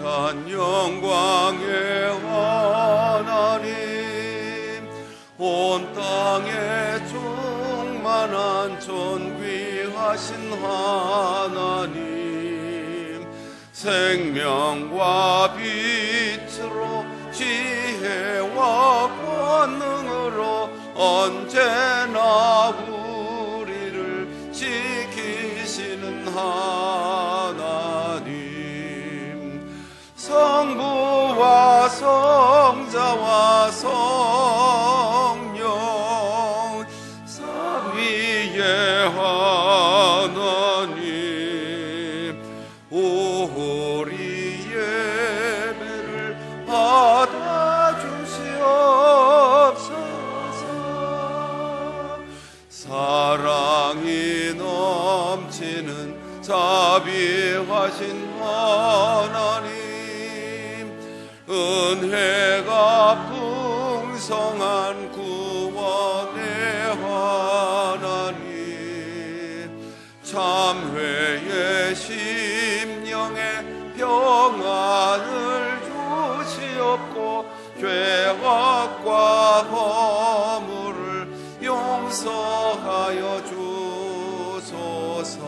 산 영광의 하나님, 온 땅에 충만한 존귀하신 하나님, 생명과 빛으로 지혜와 권능으로 언제나 우리를 지키시는 하나님, 성부와 성자와 성령 삼위의 하나님, 우리 예배를 받아주시옵소서. 사랑이 넘치는 자비하신 하나님, 은혜가 풍성한 구원의 하나님, 참회의 심령에 평안을 주시옵고 죄악과 허물을 용서하여 주소서.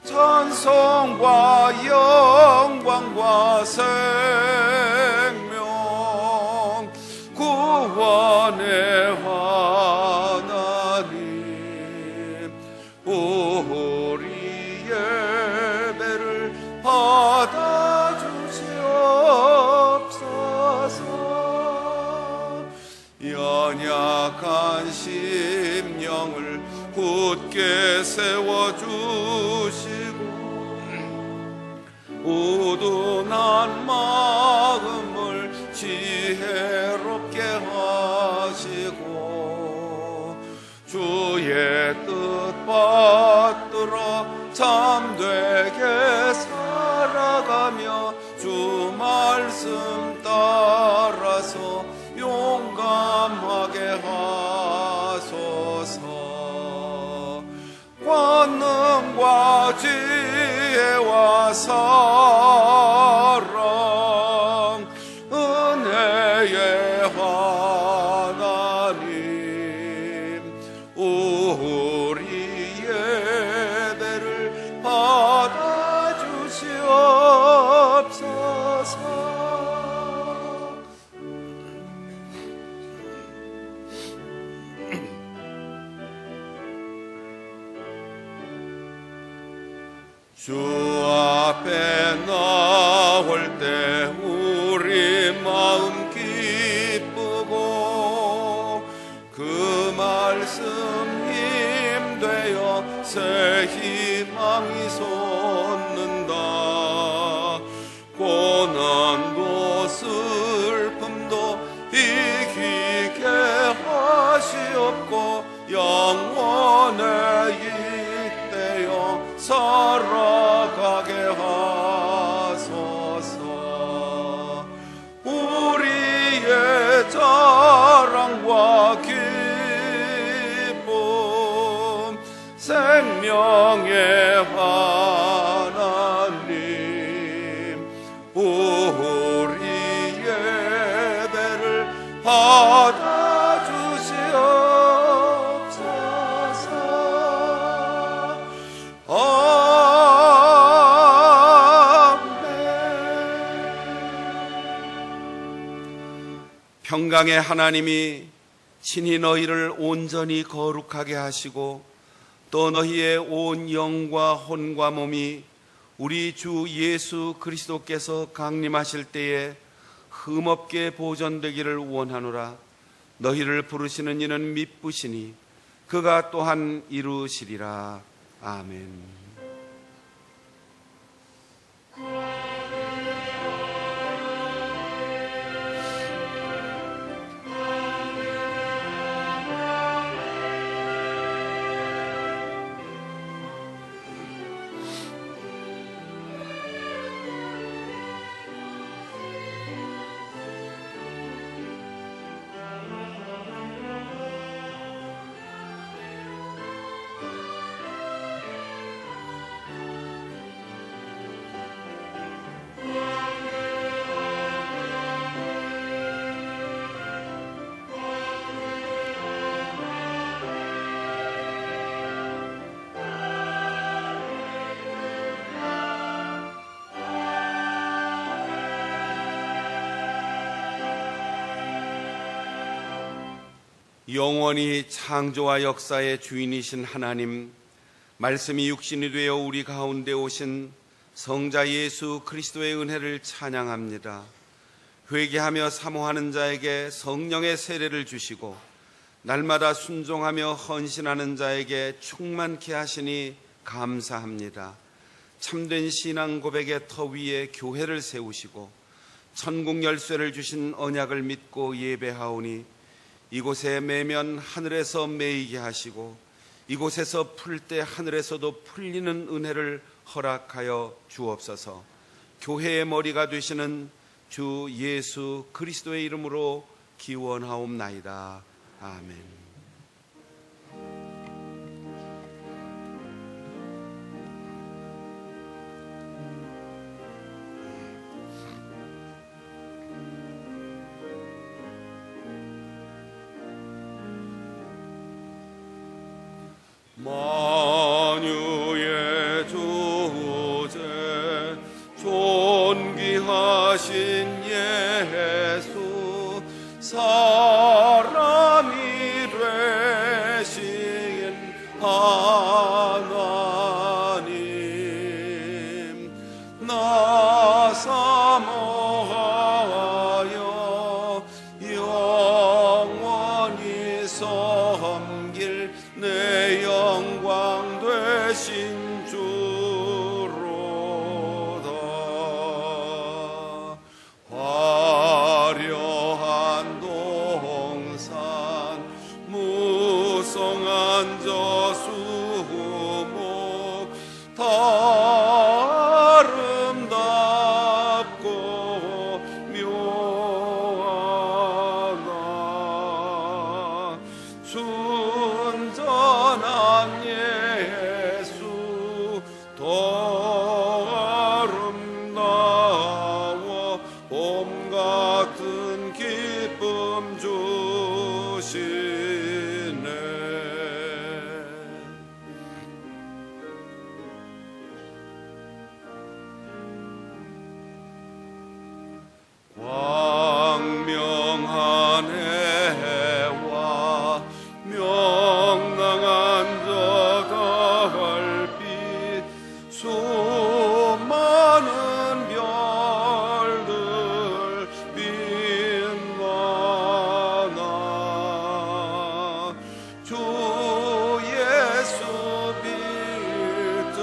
찬송과 영광과 생명 구원의 하나님, 우리 예배를 받아주시옵소서. 연약한 심령을 굳게 세워주시고 우둔한 마음을 지혜롭게 하시고 주의 뜻 받들어 참되게 살아가며 주 말씀 따라서 용감하게 하소서. 권능과 지혜와 사랑 은혜의 하나님, 우리 예배를 받아주시옵소서. 주 앞에 나올 때 우리 마음 기쁘고 그 말씀 힘되어 새 희망이 솟는다. 고난도 슬픔도 이기게 하시옵고 영원에 잇대어 살아가게 하소서. 우리의 자랑과 기쁨 생명의 하나님, 우리 예배를 받아주시옵소서. 평강의 하나님이 친히 너희를 온전히 거룩하게 하시고 또 너희의 온 영과 혼과 몸이 우리 주 예수 그리스도께서 강림하실 때에 흠없게 보존되기를 원하노라. 너희를 부르시는 이는 미쁘시니 그가 또한 이루시리라. 아멘. 영원히 창조와 역사의 주인이신 하나님, 말씀이 육신이 되어 우리 가운데 오신 성자 예수 그리스도의 은혜를 찬양합니다. 회개하며 사모하는 자에게 성령의 세례를 주시고 날마다 순종하며 헌신하는 자에게 충만케 하시니 감사합니다. 참된 신앙 고백의 터 위에 교회를 세우시고 천국 열쇠를 주신 언약을 믿고 예배하오니 이곳에 매면 하늘에서 매이게 하시고 이곳에서 풀 때 하늘에서도 풀리는 은혜를 허락하여 주옵소서. 교회의 머리가 되시는 주 예수 그리스도의 이름으로 기원하옵나이다. 아멘. 만유의 주제 존귀하신 예수 사람이 되신 하나님 나 사모하여 영원히 섬길 내 영광 되신 주로다. 화려한 동산 무성한 저수목 다 아름답고 묘하다. 순전한 예수 더 아름다워 봄 같은 기쁨 주시네. 광명한 해와 명랑한 저 달빛 수많은 별들 빛나나 주 예수 빛은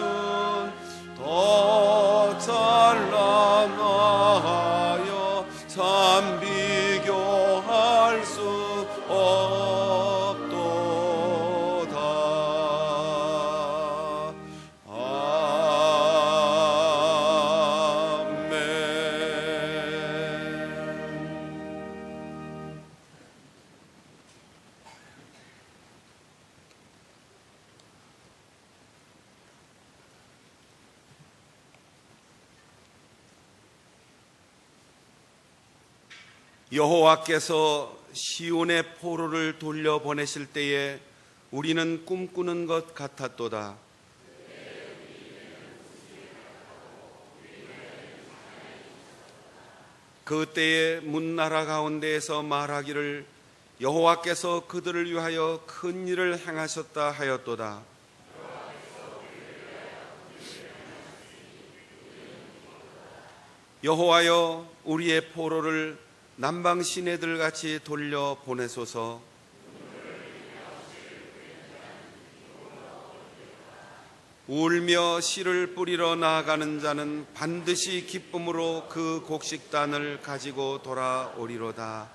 더 찬란하여 참 비교할 수 없도다. 아멘. 여호와께서 시온의 포로를 돌려보내실 때에 우리는 꿈꾸는 것 같았도다. 그때에 문나라 가운데에서 말하기를 여호와께서 그들을 위하여 큰 일을 행하셨다 하였도다. 여호와여 우리의 포로를 남방 시내들 같이 돌려 보내소서. 울며 씨를 뿌리러 나아가는 자는 반드시 기쁨으로 그 곡식단을 가지고 돌아오리로다.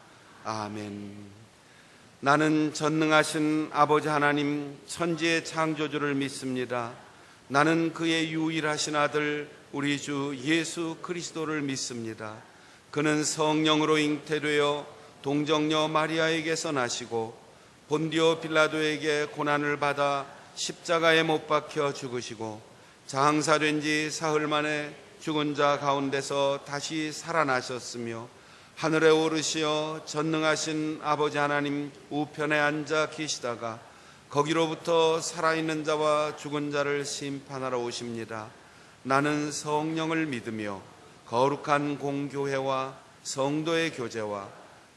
아멘. 나는 전능하신 아버지 하나님 천지의 창조주를 믿습니다. 나는 그의 유일하신 아들 우리 주 예수 그리스도를 믿습니다. 그는 성령으로 잉태되어 동정녀 마리아에게서 나시고 본디오 빌라도에게 고난을 받아 십자가에 못 박혀 죽으시고 장사된 지 사흘 만에 죽은 자 가운데서 다시 살아나셨으며 하늘에 오르시어 전능하신 아버지 하나님 우편에 앉아 계시다가 거기로부터 살아있는 자와 죽은 자를 심판하러 오십니다. 나는 성령을 믿으며 거룩한 공교회와 성도의 교제와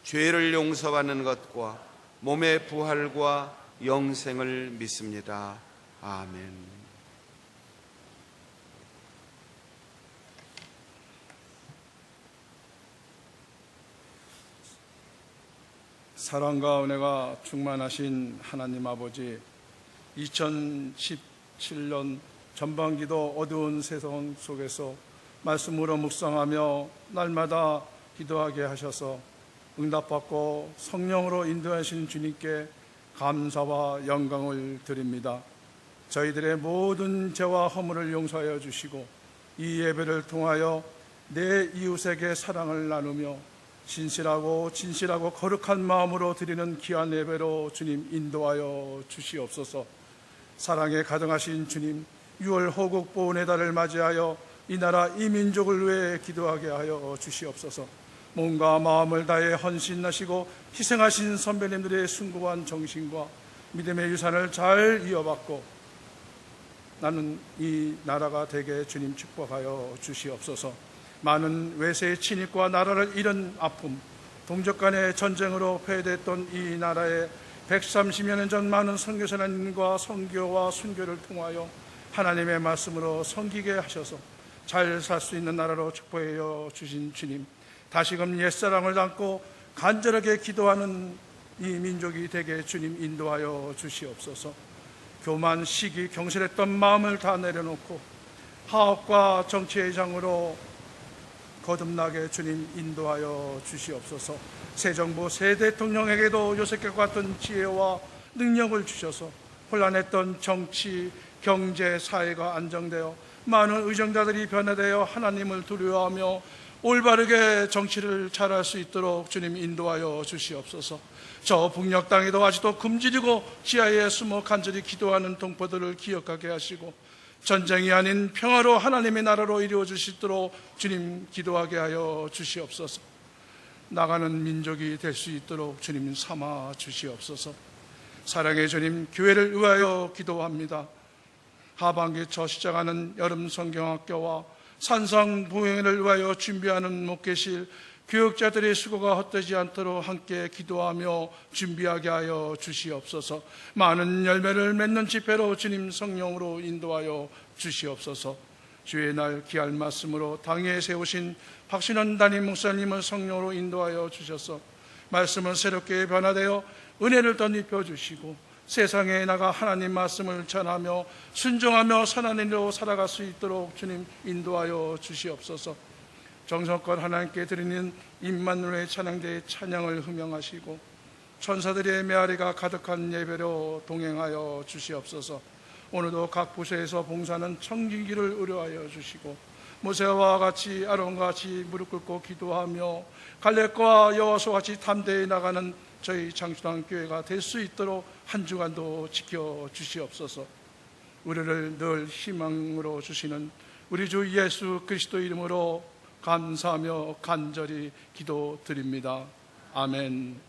죄를 용서받는 것과 몸의 부활과 영생을 믿습니다. 아멘. 사랑과 은혜가 충만하신 하나님 아버지, 2017년 전반기도 어두운 세상 속에서 말씀으로 묵상하며 날마다 기도하게 하셔서 응답받고 성령으로 인도하신 주님께 감사와 영광을 드립니다. 저희들의 모든 죄와 허물을 용서하여 주시고 이 예배를 통하여 내 이웃에게 사랑을 나누며 진실하고 거룩한 마음으로 드리는 귀한 예배로 주님 인도하여 주시옵소서. 사랑에 가득하신 주님, 6월 호국 보훈의 달을 맞이하여 이 나라 이 민족을 위해 기도하게 하여 주시옵소서. 몸과 마음을 다해 헌신하시고 희생하신 선배님들의 숭고한 정신과 믿음의 유산을 잘 이어받고 나는 이 나라가 되게 주님 축복하여 주시옵소서. 많은 외세의 침입과 나라를 잃은 아픔, 동족 간의 전쟁으로 폐해됐던 이 나라에 130여 년 전 많은 선교사님과 선교와 순교를 통하여 하나님의 말씀으로 섬기게 하셔서 잘 살 수 있는 나라로 축복하여 주신 주님, 다시금 옛사랑을 담고 간절하게 기도하는 이 민족이 되게 주님 인도하여 주시옵소서. 교만, 시기, 경실했던 마음을 다 내려놓고 하업과 정치의 장으로 거듭나게 주님 인도하여 주시옵소서. 새 정부, 새 대통령에게도 요셉과 같은 지혜와 능력을 주셔서 혼란했던 정치, 경제, 사회가 안정되어 많은 의정자들이 변화되어 하나님을 두려워하며 올바르게 정치를 잘할 수 있도록 주님 인도하여 주시옵소서. 저 북녘 땅에도 아직도 굶주리고 지하에 숨어 간절히 기도하는 동포들을 기억하게 하시고 전쟁이 아닌 평화로 하나님의 나라로 이루어 주시도록 주님 기도하게 하여 주시옵소서. 나가는 민족이 될 수 있도록 주님 삼아 주시옵소서. 사랑의 주님, 교회를 위하여 기도합니다. 하반기 초 시작하는 여름 성경학교와 산상부흥회를 위하여 준비하는 목회실 교육자들의 수고가 헛되지 않도록 함께 기도하며 준비하게 하여 주시옵소서. 많은 열매를 맺는 집회로 주님 성령으로 인도하여 주시옵소서. 주의 날 귀할 말씀으로 당에 세우신 박신원 담임 목사님을 성령으로 인도하여 주셔서 말씀을 새롭게 변화되어 은혜를 덧입혀 주시고 세상에 나가 하나님 말씀을 전하며 순종하며 선한 일로 살아갈 수 있도록 주님 인도하여 주시옵소서. 정성껏 하나님께 드리는 임마누엘의 찬양대의 찬양을 흥명하시고 천사들의 메아리가 가득한 예배로 동행하여 주시옵소서. 오늘도 각 부서에서 봉사하는 청진기를 의뢰하여 주시고 모세와 같이 아론과 같이 무릎 꿇고 기도하며 갈렙과 여호수아와 같이 담대히 나가는 저희 장수당 교회가 될 수 있도록 한 주간도 지켜주시옵소서. 우리를 늘 희망으로 주시는 우리 주 예수 그리스도 이름으로 감사하며 간절히 기도드립니다. 아멘.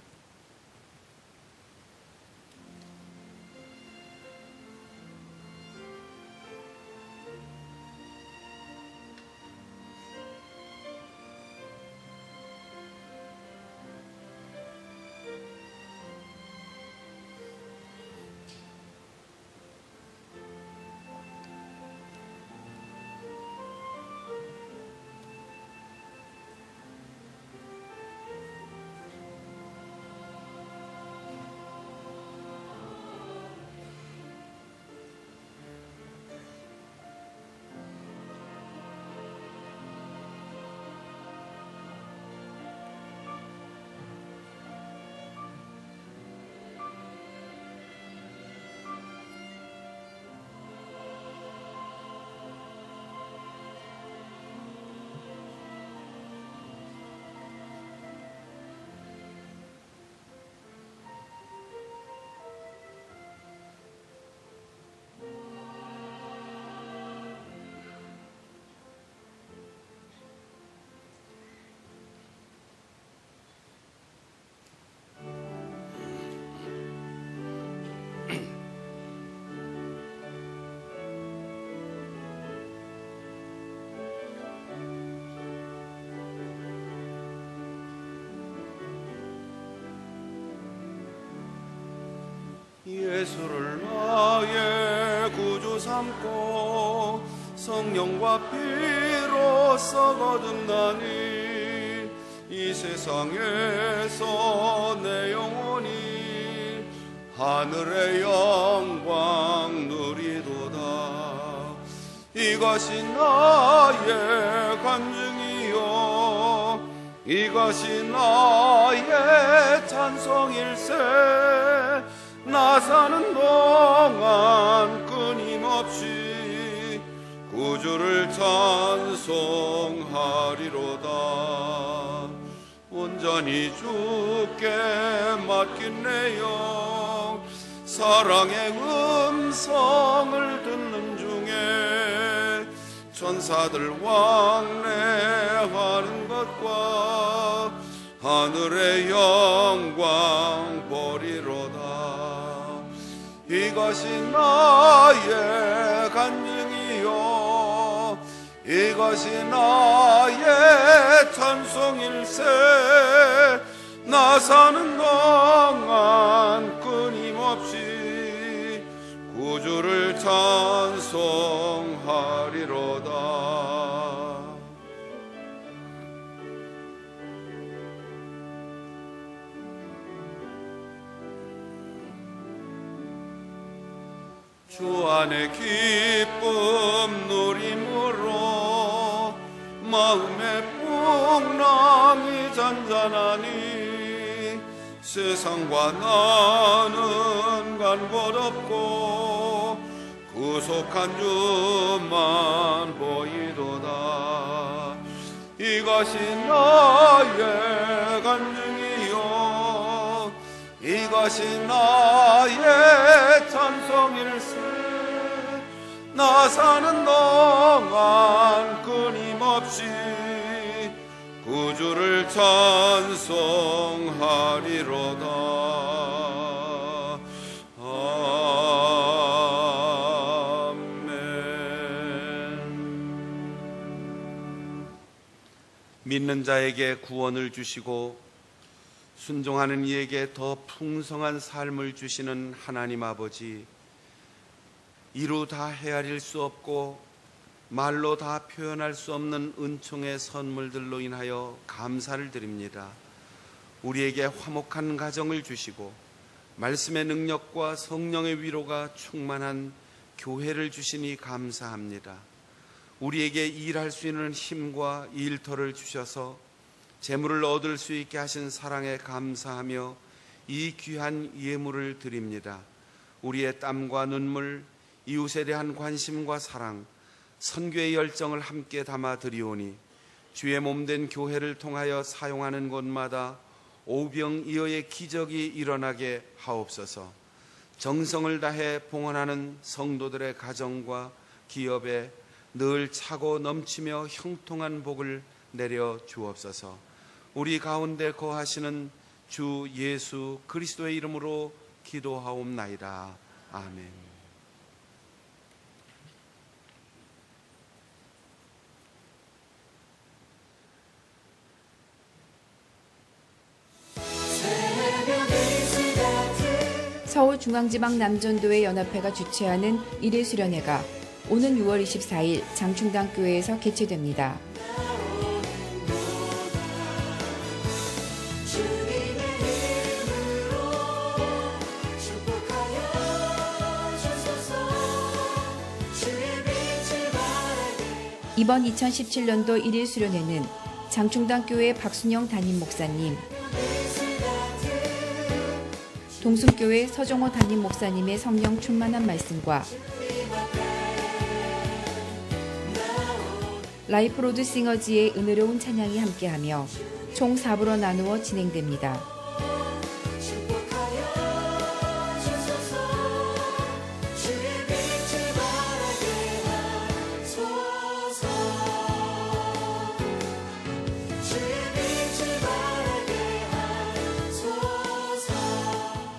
예수를 나의 구주 삼고 성령과 피로써 거듭나니 이 세상에서 내 영혼이 하늘의 영광 누리도다. 이것이 나의 간증이요 이것이 나의 찬송일세. 나 사는 동안 끊임없이 구주를 찬송하리로다. 온전히 주께 맡긴 내 영 사랑의 음성을 듣는 중에 천사들 왕래하는 것과 하늘의 영광 보리로다. 이것이 나의 간증이요 이것이 나의 찬송일세. 나 사는 동안 끊임없이 구주를 찬송하리로다. 주 안에 기쁨 누림으로 마음의 풍랑이 잔잔하니 세상과 나는 간곳 없고 구속한 주만 보이도다. 이것이 나의 간증이요 이것이 나의 찬송일세. 나 사는 동안 끊임없이 구주를 찬송하리로다. 아멘. 믿는 자에게 구원을 주시고 순종하는 이에게 더 풍성한 삶을 주시는 하나님 아버지, 이루 다 헤아릴 수 없고 말로 다 표현할 수 없는 은총의 선물들로 인하여 감사를 드립니다. 우리에게 화목한 가정을 주시고 말씀의 능력과 성령의 위로가 충만한 교회를 주시니 감사합니다. 우리에게 일할 수 있는 힘과 일터를 주셔서 재물을 얻을 수 있게 하신 사랑에 감사하며 이 귀한 예물을 드립니다. 우리의 땀과 눈물, 이웃에 대한 관심과 사랑, 선교의 열정을 함께 담아 드리오니 주의 몸된 교회를 통하여 사용하는 곳마다 오병이어의 기적이 일어나게 하옵소서. 정성을 다해 봉헌하는 성도들의 가정과 기업에 늘 차고 넘치며 형통한 복을 내려 주옵소서. 우리 가운데 거하시는 주 예수 그리스도의 이름으로 기도하옵나이다. 아멘. 서울중앙지방남전도회 연합회가 주최하는 일일 수련회가 오는 6월 24일 장충당교회에서 개최됩니다. 이번 2017년도 일일 수련회는 장충당교회 박순영 담임 목사님, 동순교회 서정호 담임 목사님의 성령 충만한 말씀과 라이프로드 싱어즈의 은혜로운 찬양이 함께하며 총 4부로 나누어 진행됩니다.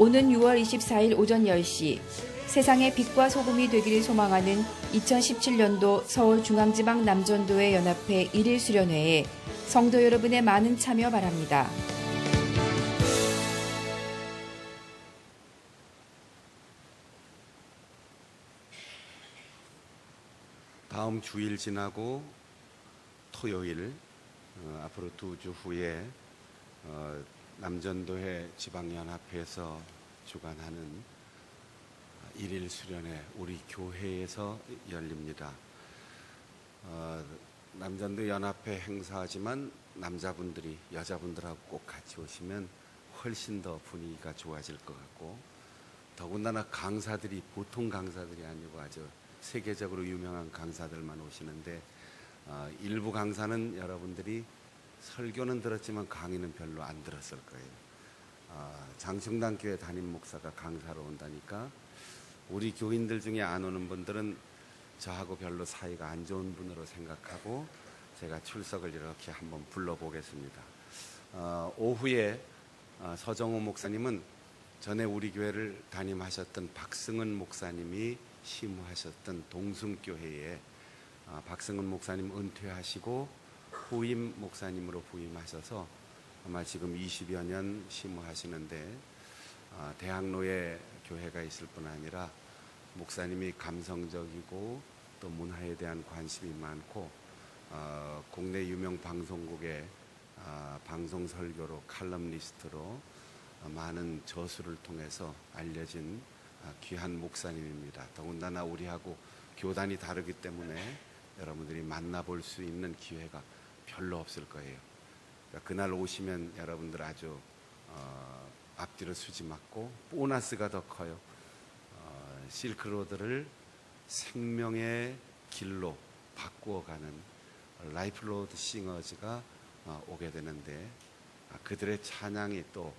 오는 6월 24일 오전 10시 세상의 빛과 소금이 되기를 소망하는 2017년도 서울중앙지방남전도회 연합회 일일 수련회에 성도 여러분의 많은 참여 바랍니다. 다음 주일 지나고 토요일 앞으로 2주 후에 남전도회 지방연합회에서 주관하는 일일 수련회 우리 교회에서 열립니다. 남전도 연합회 행사지만 남자분들이 여자분들하고 꼭 같이 오시면 훨씬 더 분위기가 좋아질 것 같고, 더군다나 강사들이 보통 강사들이 아니고 아주 세계적으로 유명한 강사들만 오시는데, 일부 강사는 여러분들이 설교는 들었지만 강의는 별로 안 들었을 거예요. 장충당교회 담임 목사가 강사로 온다니까 우리 교인들 중에 안 오는 분들은 저하고 별로 사이가 안 좋은 분으로 생각하고 제가 출석을 이렇게 한번 불러보겠습니다. 오후에 서정호 목사님은 전에 우리 교회를 담임하셨던 박승은 목사님이 심우하셨던 동순교회에 박승은 목사님 은퇴하시고 후임 목사님으로 부임하셔서 아마 지금 20여 년 심우하시는데, 대학로에 교회가 있을 뿐 아니라 목사님이 감성적이고 또 문화에 대한 관심이 많고, 국내 유명 방송국의 방송 설교로 칼럼니스트로 많은 저수를 통해서 알려진 귀한 목사님입니다. 더군다나 우리하고 교단이 다르기 때문에 여러분들이 만나볼 수 있는 기회가 별로 없을 거예요. 그러니까 그날 오시면 여러분들 아주 앞뒤로 수지 맞고 보너스가 더 커요. 실크로드를 생명의 길로 바꾸어가는 라이프로드 싱어즈가 오게 되는데, 그들의 찬양이 또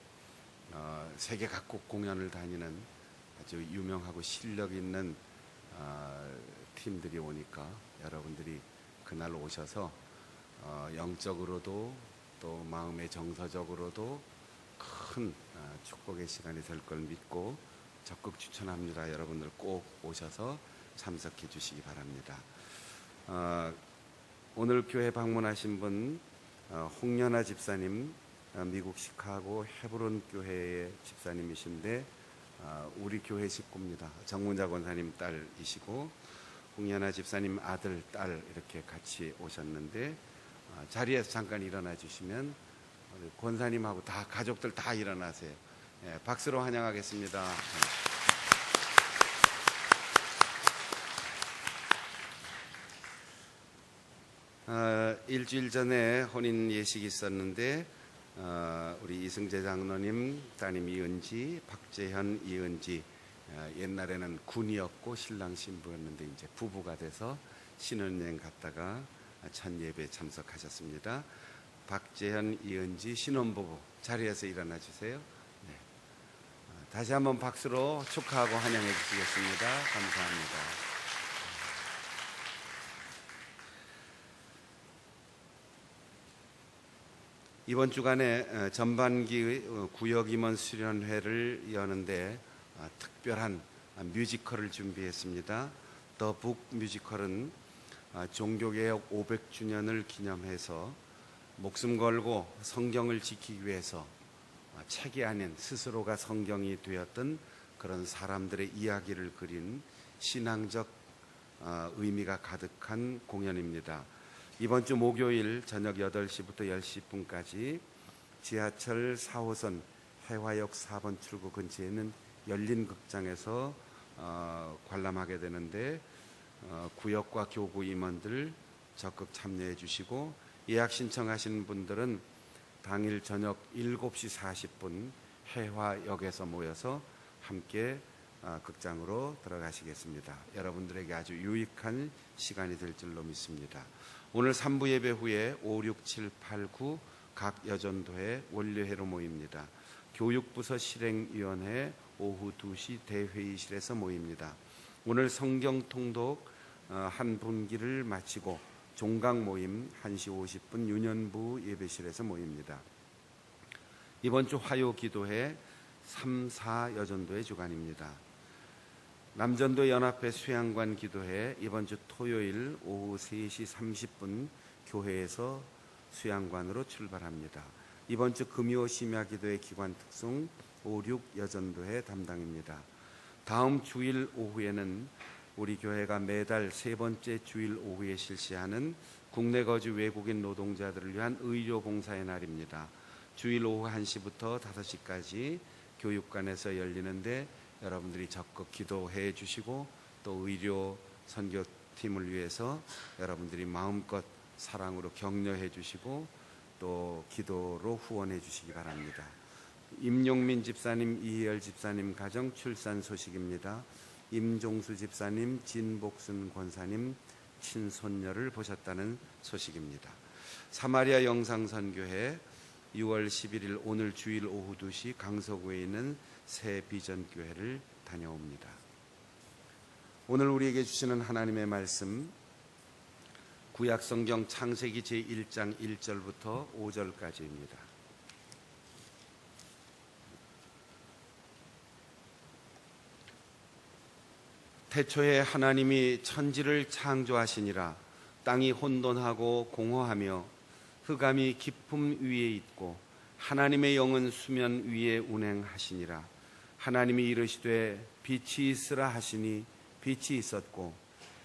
세계 각국 공연을 다니는 아주 유명하고 실력 있는 팀들이 오니까 여러분들이 그날 오셔서 영적으로도 또 마음의 정서적으로도 큰 축복의 시간이 될 걸 믿고 적극 추천합니다. 여러분들 꼭 오셔서 참석해 주시기 바랍니다. 오늘 교회 방문하신 분 홍연아 집사님, 미국 시카고 헤브론 교회의 집사님이신데 우리 교회 식구입니다. 정문자 권사님 딸이시고 홍연아 집사님 아들, 딸 이렇게 같이 오셨는데, 자리에서 잠깐 일어나 주시면 우리 권사님하고 다 가족들 다 일어나세요. 박수로 환영하겠습니다. 일주일 전에 혼인 예식이 있었는데 우리 이승재 장로님 따님 이은지, 박재현 이은지, 옛날에는 군이었고 신랑 신부였는데 이제 부부가 돼서 신혼여행 갔다가 첫 예배에 참석하셨습니다. 박재현 이은지 신혼부부 자리에서 일어나 주세요. 네. 다시 한번 박수로 축하하고 환영해 주시겠습니다. 감사합니다. 이번 주간에 전반기 구역임원 수련회를 여는데 특별한 뮤지컬을 준비했습니다. 더 북 뮤지컬은 종교개혁 500주년을 기념해서 목숨 걸고 성경을 지키기 위해서 책이 아닌 스스로가 성경이 되었던 그런 사람들의 이야기를 그린 신앙적 의미가 가득한 공연입니다. 이번 주 목요일 저녁 8시부터 10시분까지 지하철 4호선 해화역 4번 출구 근처에 있는 열린극장에서 관람하게 되는데, 구역과 교구 임원들 적극 참여해 주시고, 예약 신청하신 분들은 당일 저녁 7시 40분 해화역에서 모여서 함께 극장으로 들어가시겠습니다. 여러분들에게 아주 유익한 시간이 될 줄로 믿습니다. 오늘 3부 예배 후에 5, 6, 7, 8, 9 각 여전도회 원료회로 모입니다. 교육부서 실행위원회 오후 2시 대회의실에서 모입니다. 오늘 성경 통독 한 분기를 마치고 종강 모임 1시 50분 유년부 예배실에서 모입니다. 이번 주 화요 기도회 3, 4 여전도의 주간입니다. 남전도 연합회 수양관 기도회 이번 주 토요일 오후 3시 30분 교회에서 수양관으로 출발합니다. 이번 주 금요 심야 기도회 기관 특송 5, 6 여전도회 담당입니다. 다음 주일 오후에는 우리 교회가 매달 3번째 주일 오후에 실시하는 국내 거주 외국인 노동자들을 위한 의료 봉사의 날입니다. 주일 오후 1시부터 5시까지 교육관에서 열리는데 여러분들이 적극 기도해 주시고 또 의료 선교팀을 위해서 여러분들이 마음껏 사랑으로 격려해 주시고 또 기도로 후원해 주시기 바랍니다. 임용민 집사님, 이희열 집사님 가정 출산 소식입니다. 임종수 집사님, 진복순 권사님 친손녀를 보셨다는 소식입니다. 사마리아 영상선교회 6월 11일 오늘 주일 오후 2시 강서구에 있는 새 비전교회를 다녀옵니다. 오늘 우리에게 주시는 하나님의 말씀 구약성경 창세기 제1장 1절부터 5절까지입니다. 태초에 하나님이 천지를 창조하시니라. 땅이 혼돈하고 공허하며 흑암이 깊음 위에 있고 하나님의 영은 수면 위에 운행하시니라. 하나님이 이르시되 빛이 있으라 하시니 빛이 있었고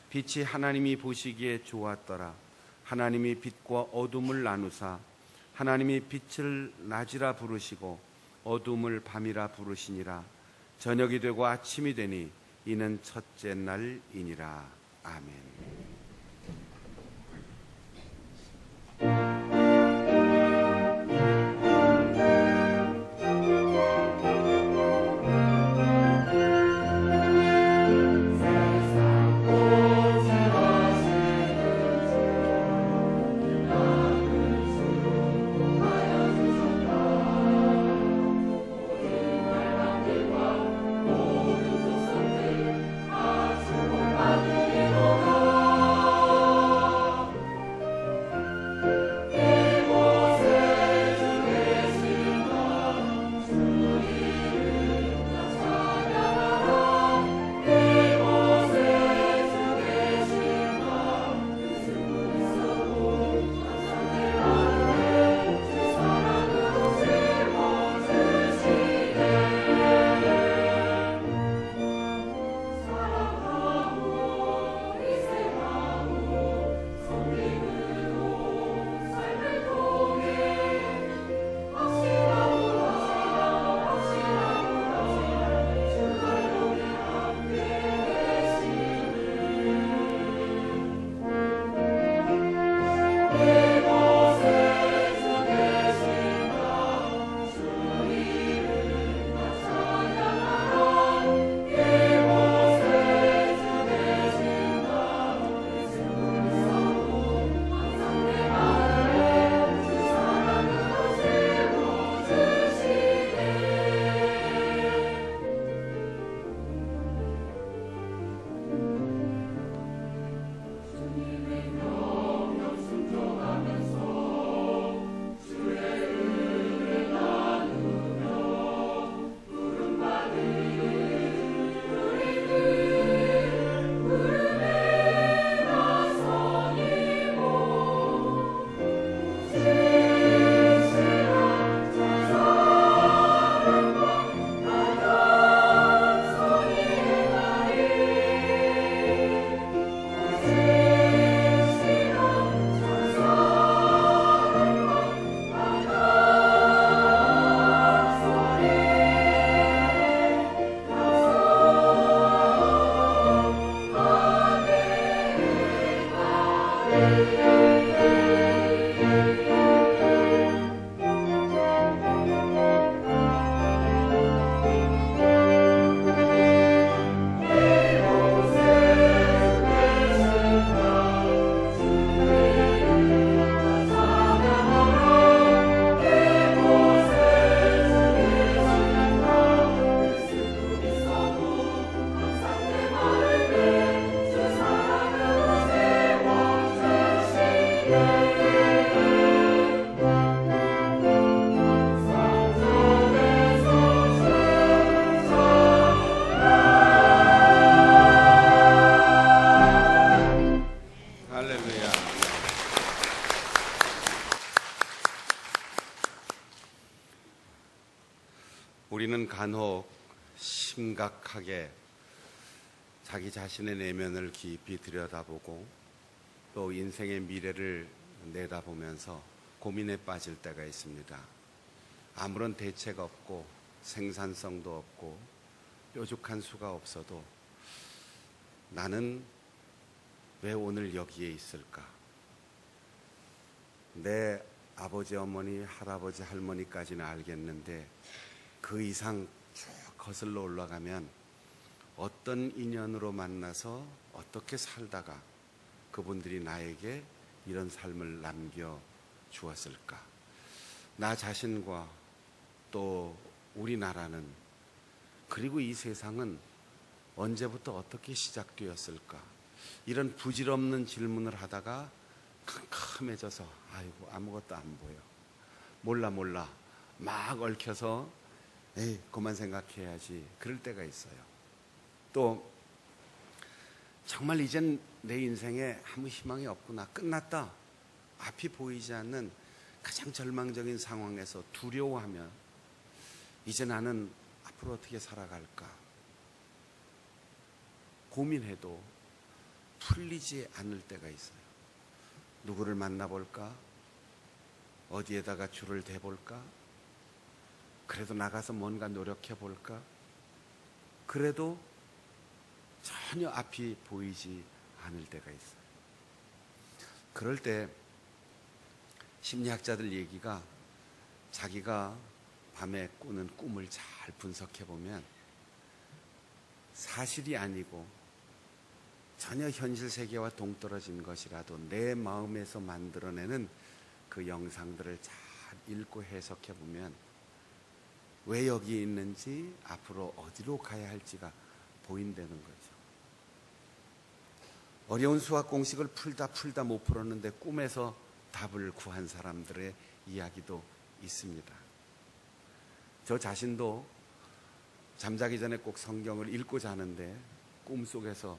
빛이 하나님이 보시기에 좋았더라. 하나님이 빛과 어둠을 나누사 하나님이 빛을 낮이라 부르시고 어둠을 밤이라 부르시니라. 저녁이 되고 아침이 되니 이는 첫째 날이니라. 아멘. 우리는 간혹 심각하게 자기 자신의 내면을 깊이 들여다보고 또 인생의 미래를 내다보면서 고민에 빠질 때가 있습니다. 아무런 대책 없고 생산성도 없고 뾰족한 수가 없어도 나는 왜 오늘 여기에 있을까? 내 아버지, 어머니, 할아버지, 할머니까지는 알겠는데 그 이상 쭉 거슬러 올라가면 어떤 인연으로 만나서 어떻게 살다가 그분들이 나에게 이런 삶을 남겨 주었을까? 나 자신과 또 우리나라는 그리고 이 세상은 언제부터 어떻게 시작되었을까? 이런 부질없는 질문을 하다가 캄캄해져서 아이고 아무것도 안 보여. 몰라 막 얽혀서 에이 그만 생각해야지 그럴 때가 있어요. 또 정말 이젠 내 인생에 아무 희망이 없구나, 끝났다, 앞이 보이지 않는 가장 절망적인 상황에서 두려워하면 이제 나는 앞으로 어떻게 살아갈까 고민해도 풀리지 않을 때가 있어요. 누구를 만나볼까? 어디에다가 줄을 대볼까? 그래도 나가서 뭔가 노력해볼까? 그래도 전혀 앞이 보이지 않을 때가 있어요. 그럴 때 심리학자들 얘기가 자기가 밤에 꾸는 꿈을 잘 분석해보면 사실이 아니고 전혀 현실 세계와 동떨어진 것이라도 내 마음에서 만들어내는 그 영상들을 잘 읽고 해석해보면 왜 여기 있는지 앞으로 어디로 가야 할지가 보인다는 거죠. 어려운 수학 공식을 풀다 못 풀었는데 꿈에서 답을 구한 사람들의 이야기도 있습니다. 저 자신도 잠자기 전에 꼭 성경을 읽고 자는데 꿈속에서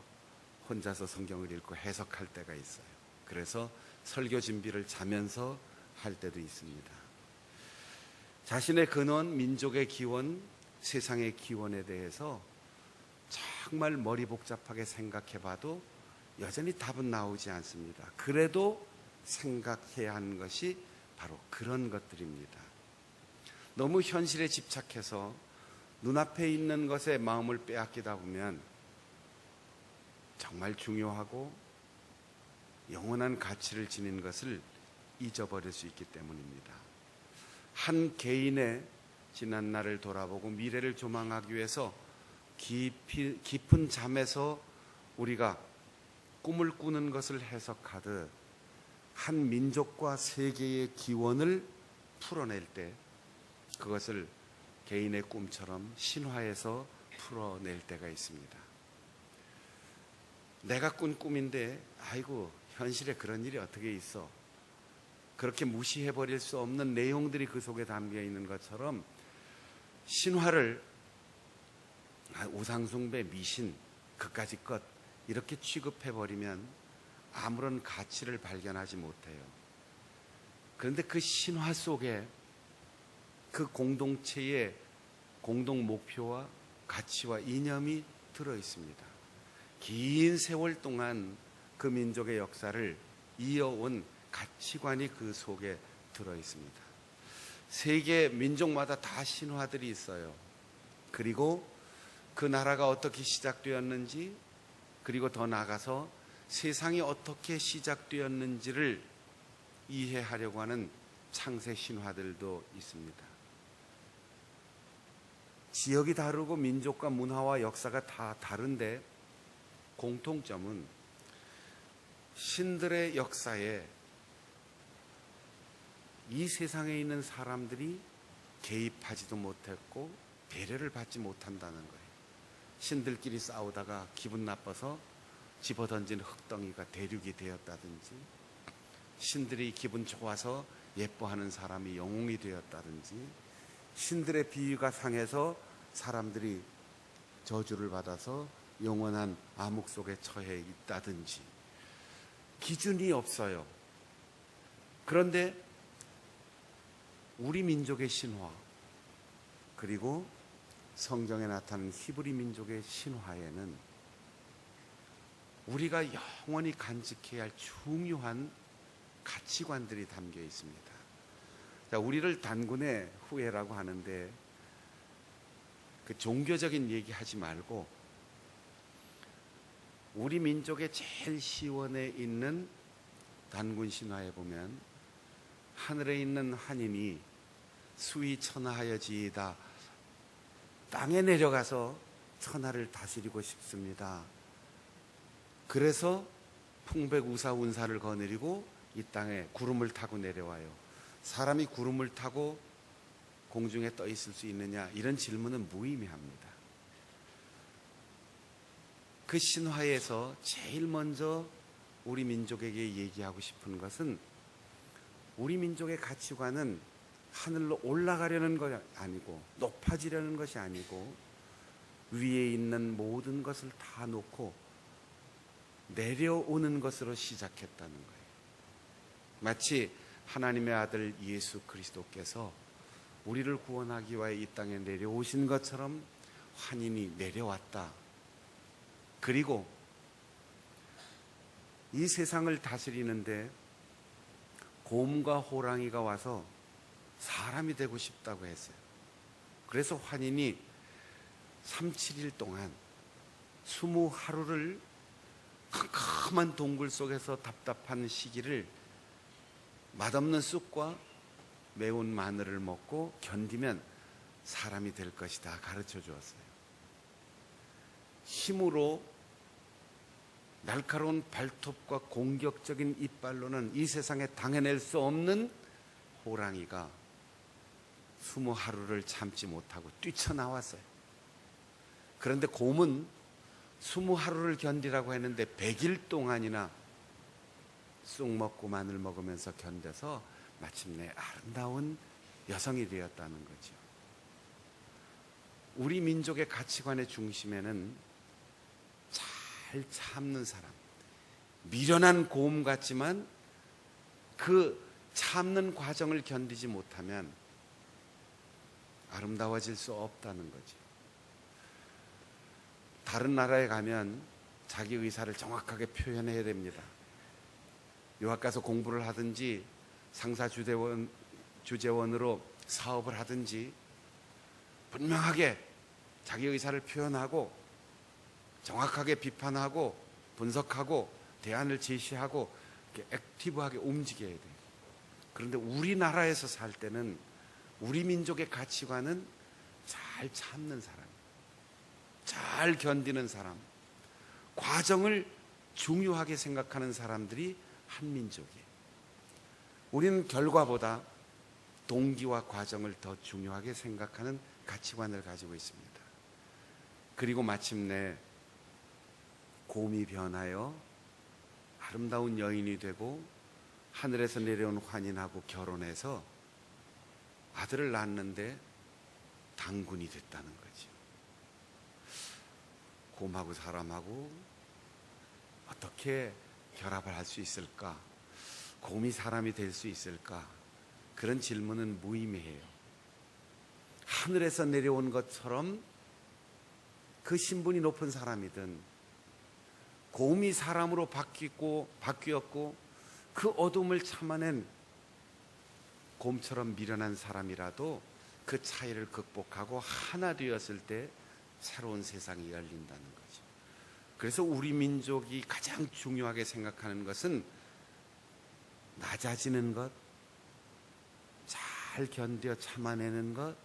혼자서 성경을 읽고 해석할 때가 있어요. 그래서 설교 준비를 자면서 할 때도 있습니다. 자신의 근원, 민족의 기원, 세상의 기원에 대해서 정말 머리 복잡하게 생각해봐도 여전히 답은 나오지 않습니다. 그래도 생각해야 하는 것이 바로 그런 것들입니다. 너무 현실에 집착해서 눈앞에 있는 것에 마음을 빼앗기다 보면 정말 중요하고 영원한 가치를 지닌 것을 잊어버릴 수 있기 때문입니다. 한 개인의 지난 날을 돌아보고 미래를 조망하기 위해서 깊은 잠에서 우리가 꿈을 꾸는 것을 해석하듯 한 민족과 세계의 기원을 풀어낼 때 그것을 개인의 꿈처럼 신화해서 풀어낼 때가 있습니다. 내가 꾼 꿈인데 아이고 현실에 그런 일이 어떻게 있어, 그렇게 무시해버릴 수 없는 내용들이 그 속에 담겨 있는 것처럼 신화를 우상숭배, 미신, 그까짓 것 이렇게 취급해버리면 아무런 가치를 발견하지 못해요. 그런데 그 신화 속에 그 공동체의 공동 목표와 가치와 이념이 들어 있습니다. 긴 세월 동안 그 민족의 역사를 이어온 가치관이 그 속에 들어 있습니다. 세계 민족마다 다 신화들이 있어요. 그리고 그 나라가 어떻게 시작되었는지, 그리고 더 나아가서 세상이 어떻게 시작되었는지를 이해하려고 하는 창세 신화들도 있습니다. 지역이 다르고 민족과 문화와 역사가 다 다른데 공통점은 신들의 역사에 이 세상에 있는 사람들이 개입하지도 못했고 배려를 받지 못한다는 거예요. 신들끼리 싸우다가 기분 나빠서 집어던진 흙덩이가 대륙이 되었다든지, 신들이 기분 좋아서 예뻐하는 사람이 영웅이 되었다든지, 신들의 비위가 상해서 사람들이 저주를 받아서 영원한 암흑 속에 처해 있다든지 기준이 없어요. 그런데 우리 민족의 신화, 그리고 성경에 나타난 히브리 민족의 신화에는 우리가 영원히 간직해야 할 중요한 가치관들이 담겨 있습니다. 자, 우리를 단군의 후예라고 하는데 그 종교적인 얘기 하지 말고 우리 민족의 제일 시원에 있는 단군 신화에 보면 하늘에 있는 한인이 수위 천하하여지이다. 땅에 내려가서 천하를 다스리고 싶습니다. 그래서 풍백우사 운사를 거느리고 이 땅에 구름을 타고 내려와요. 사람이 구름을 타고 공중에 떠 있을 수 있느냐? 이런 질문은 무의미합니다. 그 신화에서 제일 먼저 우리 민족에게 얘기하고 싶은 것은 우리 민족의 가치관은 하늘로 올라가려는 것이 아니고 높아지려는 것이 아니고 위에 있는 모든 것을 다 놓고 내려오는 것으로 시작했다는 거예요. 마치 하나님의 아들 예수 그리스도께서 우리를 구원하기 위하여 이 땅에 내려오신 것처럼 환인이 내려왔다. 그리고 이 세상을 다스리는데 곰과 호랑이가 와서 사람이 되고 싶다고 했어요. 그래서 환인이 37일 동안 20하루를 캄캄한 동굴 속에서 답답한 시기를 맛없는 쑥과 매운 마늘을 먹고 견디면 사람이 될 것이다 가르쳐 주었어요. 힘으로 날카로운 발톱과 공격적인 이빨로는 이 세상에 당해낼 수 없는 호랑이가 20하루를 참지 못하고 뛰쳐나왔어요. 그런데 곰은 20하루를 견디라고 했는데 100일 동안이나 쑥 먹고 마늘 먹으면서 견뎌서 마침내 아름다운 여성이 되었다는 거죠. 우리 민족의 가치관의 중심에는 잘 참는 사람, 미련한 곰 같지만 그 참는 과정을 견디지 못하면 아름다워질 수 없다는 거죠. 다른 나라에 가면 자기 의사를 정확하게 표현해야 됩니다. 유학 가서 공부를 하든지 상사 주재원으로 사업을 하든지 분명하게 자기 의사를 표현하고 정확하게 비판하고 분석하고 대안을 제시하고 이렇게 액티브하게 움직여야 돼요. 그런데 우리나라에서 살 때는 우리 민족의 가치관은 잘 참는 사람, 잘 견디는 사람, 과정을 중요하게 생각하는 사람들이 한 민족이에요. 우리는 결과보다 동기와 과정을 더 중요하게 생각하는 가치관을 가지고 있습니다. 그리고 마침내 곰이 변하여 아름다운 여인이 되고 하늘에서 내려온 환인하고 결혼해서 아들을 낳았는데 당군이 됐다는 거죠. 곰하고 사람하고 어떻게 결합을 할 수 있을까? 곰이 사람이 될 수 있을까? 그런 질문은 무의미해요. 하늘에서 내려온 것처럼 그 신분이 높은 사람이든 곰이 사람으로 바뀌었고 그 어둠을 참아낸 곰처럼 미련한 사람이라도 그 차이를 극복하고 하나 되었을 때 새로운 세상이 열린다는 거죠. 그래서 우리 민족이 가장 중요하게 생각하는 것은 낮아지는 것, 잘 견뎌 참아내는 것,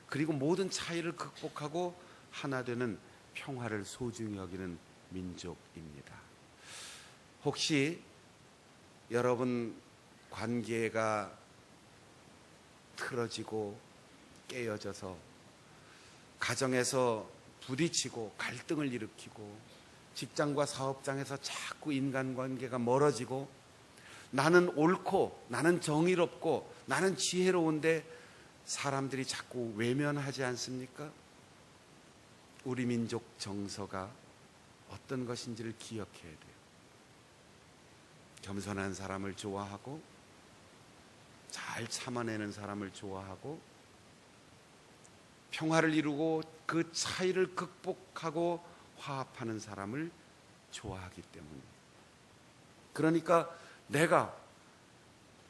그리고 모든 차이를 극복하고 하나 되는 평화를 소중히 여기는 민족입니다. 혹시 여러분 관계가 틀어지고 깨어져서 가정에서 부딪히고 갈등을 일으키고 직장과 사업장에서 자꾸 인간관계가 멀어지고 나는 옳고 나는 정의롭고 나는 지혜로운데 사람들이 자꾸 외면하지 않습니까? 우리 민족 정서가 어떤 것인지를 기억해야 돼요. 겸손한 사람을 좋아하고 잘 참아내는 사람을 좋아하고 평화를 이루고 그 차이를 극복하고 화합하는 사람을 좋아하기 때문입니다. 그러니까 내가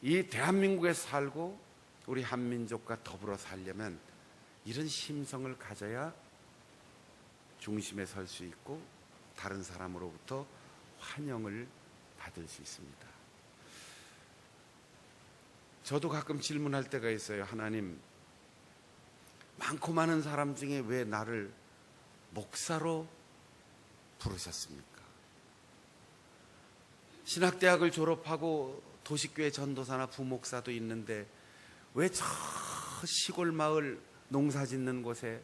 이 대한민국에 살고 우리 한민족과 더불어 살려면 이런 심성을 가져야 중심에 설 수 있고 다른 사람으로부터 환영을 받을 수 있습니다. 저도 가끔 질문할 때가 있어요. 하나님, 많고 많은 사람 중에 왜 나를 목사로 부르셨습니까? 신학대학을 졸업하고 도시교회 전도사나 부목사도 있는데 왜 저 시골 마을 농사 짓는 곳에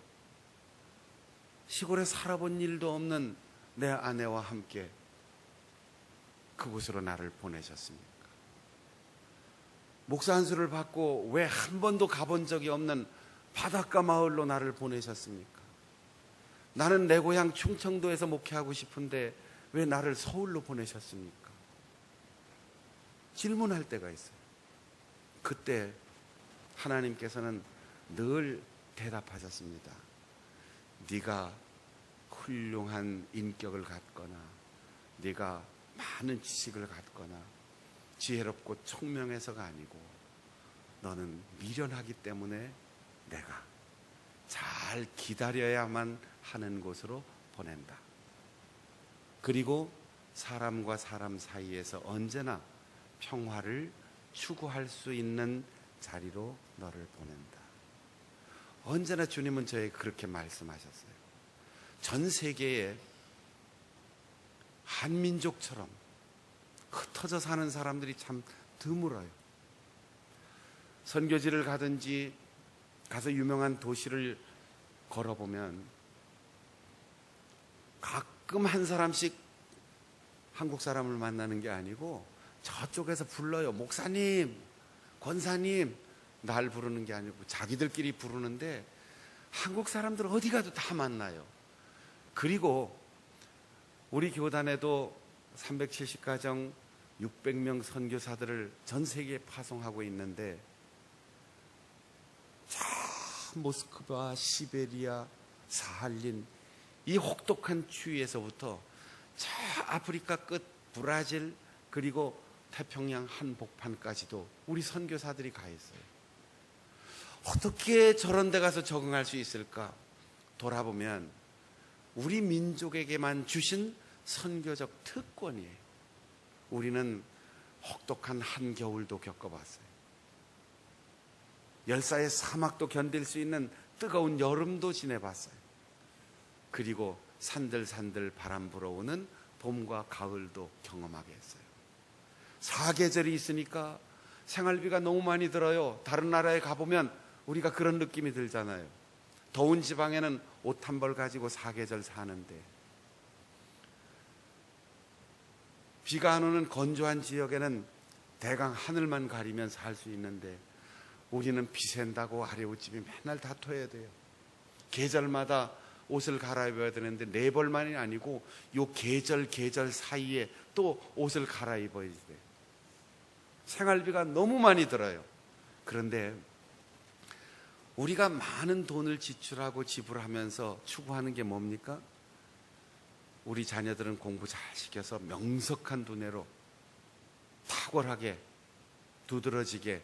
시골에 살아본 일도 없는 내 아내와 함께 그곳으로 나를 보내셨습니까? 목사 안수를 받고 왜 한 번도 가본 적이 없는 바닷가 마을로 나를 보내셨습니까? 나는 내 고향 충청도에서 목회하고 싶은데 왜 나를 서울로 보내셨습니까? 질문할 때가 있어요. 그때 하나님께서는 늘 대답하셨습니다. 네가 훌륭한 인격을 갖거나 네가 많은 지식을 갖거나 지혜롭고 총명해서가 아니고 너는 미련하기 때문에 내가 잘 기다려야만 하는 곳으로 보낸다. 그리고 사람과 사람 사이에서 언제나 평화를 추구할 수 있는 자리로 너를 보낸다. 언제나 주님은 저에게 그렇게 말씀하셨어요. 전 세계에 한민족처럼 흩어져 사는 사람들이 참 드물어요. 선교지를 가든지 가서 유명한 도시를 걸어보면 가끔 한 사람씩 한국 사람을 만나는 게 아니고 저쪽에서 불러요. 목사님, 권사님, 날 부르는 게 아니고 자기들끼리 부르는데 한국 사람들 어디 가도 다 만나요. 그리고 우리 교단에도 370가정 600명 선교사들을 전 세계에 파송하고 있는데 저 모스크바, 시베리아, 사할린 이 혹독한 추위에서부터 저 아프리카 끝 브라질 그리고 태평양 한복판까지도 우리 선교사들이 가 있어요. 어떻게 저런 데 가서 적응할 수 있을까? 돌아보면 우리 민족에게만 주신 선교적 특권이에요. 우리는 혹독한 한겨울도 겪어봤어요. 열사의 사막도 견딜 수 있는 뜨거운 여름도 지내봤어요. 그리고 산들산들 바람 불어오는 봄과 가을도 경험하게 했어요. 사계절이 있으니까 생활비가 너무 많이 들어요. 다른 나라에 가보면 우리가 그런 느낌이 들잖아요. 더운 지방에는 옷 한 벌 가지고 사계절 사는데 비가 안 오는 건조한 지역에는 대강 하늘만 가리면 살 수 있는데 우리는 비 샌다고 아래 옷집이 맨날 다퉈야 돼요. 계절마다 옷을 갈아입어야 되는데 네 벌만이 아니고 요 계절 사이에 또 옷을 갈아입어야 돼요. 생활비가 너무 많이 들어요. 그런데 우리가 많은 돈을 지출하고 지불하면서 추구하는 게 뭡니까? 우리 자녀들은 공부 잘 시켜서 명석한 두뇌로 탁월하게 두드러지게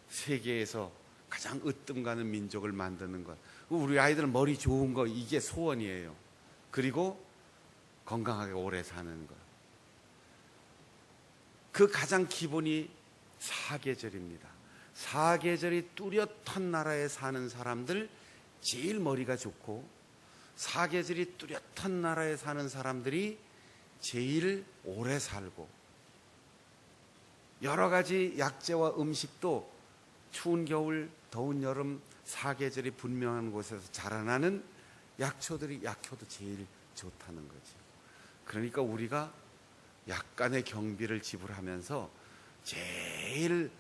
세계에서 가장 으뜸 가는 민족을 만드는 것. 우리 아이들은 머리 좋은 거 이게 소원이에요. 그리고 건강하게 오래 사는 것. 그 가장 기본이 사계절입니다. 사계절이 뚜렷한 나라에 사는 사람들 제일 머리가 좋고 사계절이 뚜렷한 나라에 사는 사람들이 제일 오래 살고 여러 가지 약재와 음식도 추운 겨울, 더운 여름, 사계절이 분명한 곳에서 자라나는 약효도 제일 좋다는 거죠. 그러니까 우리가 약간의 경비를 지불하면서 제일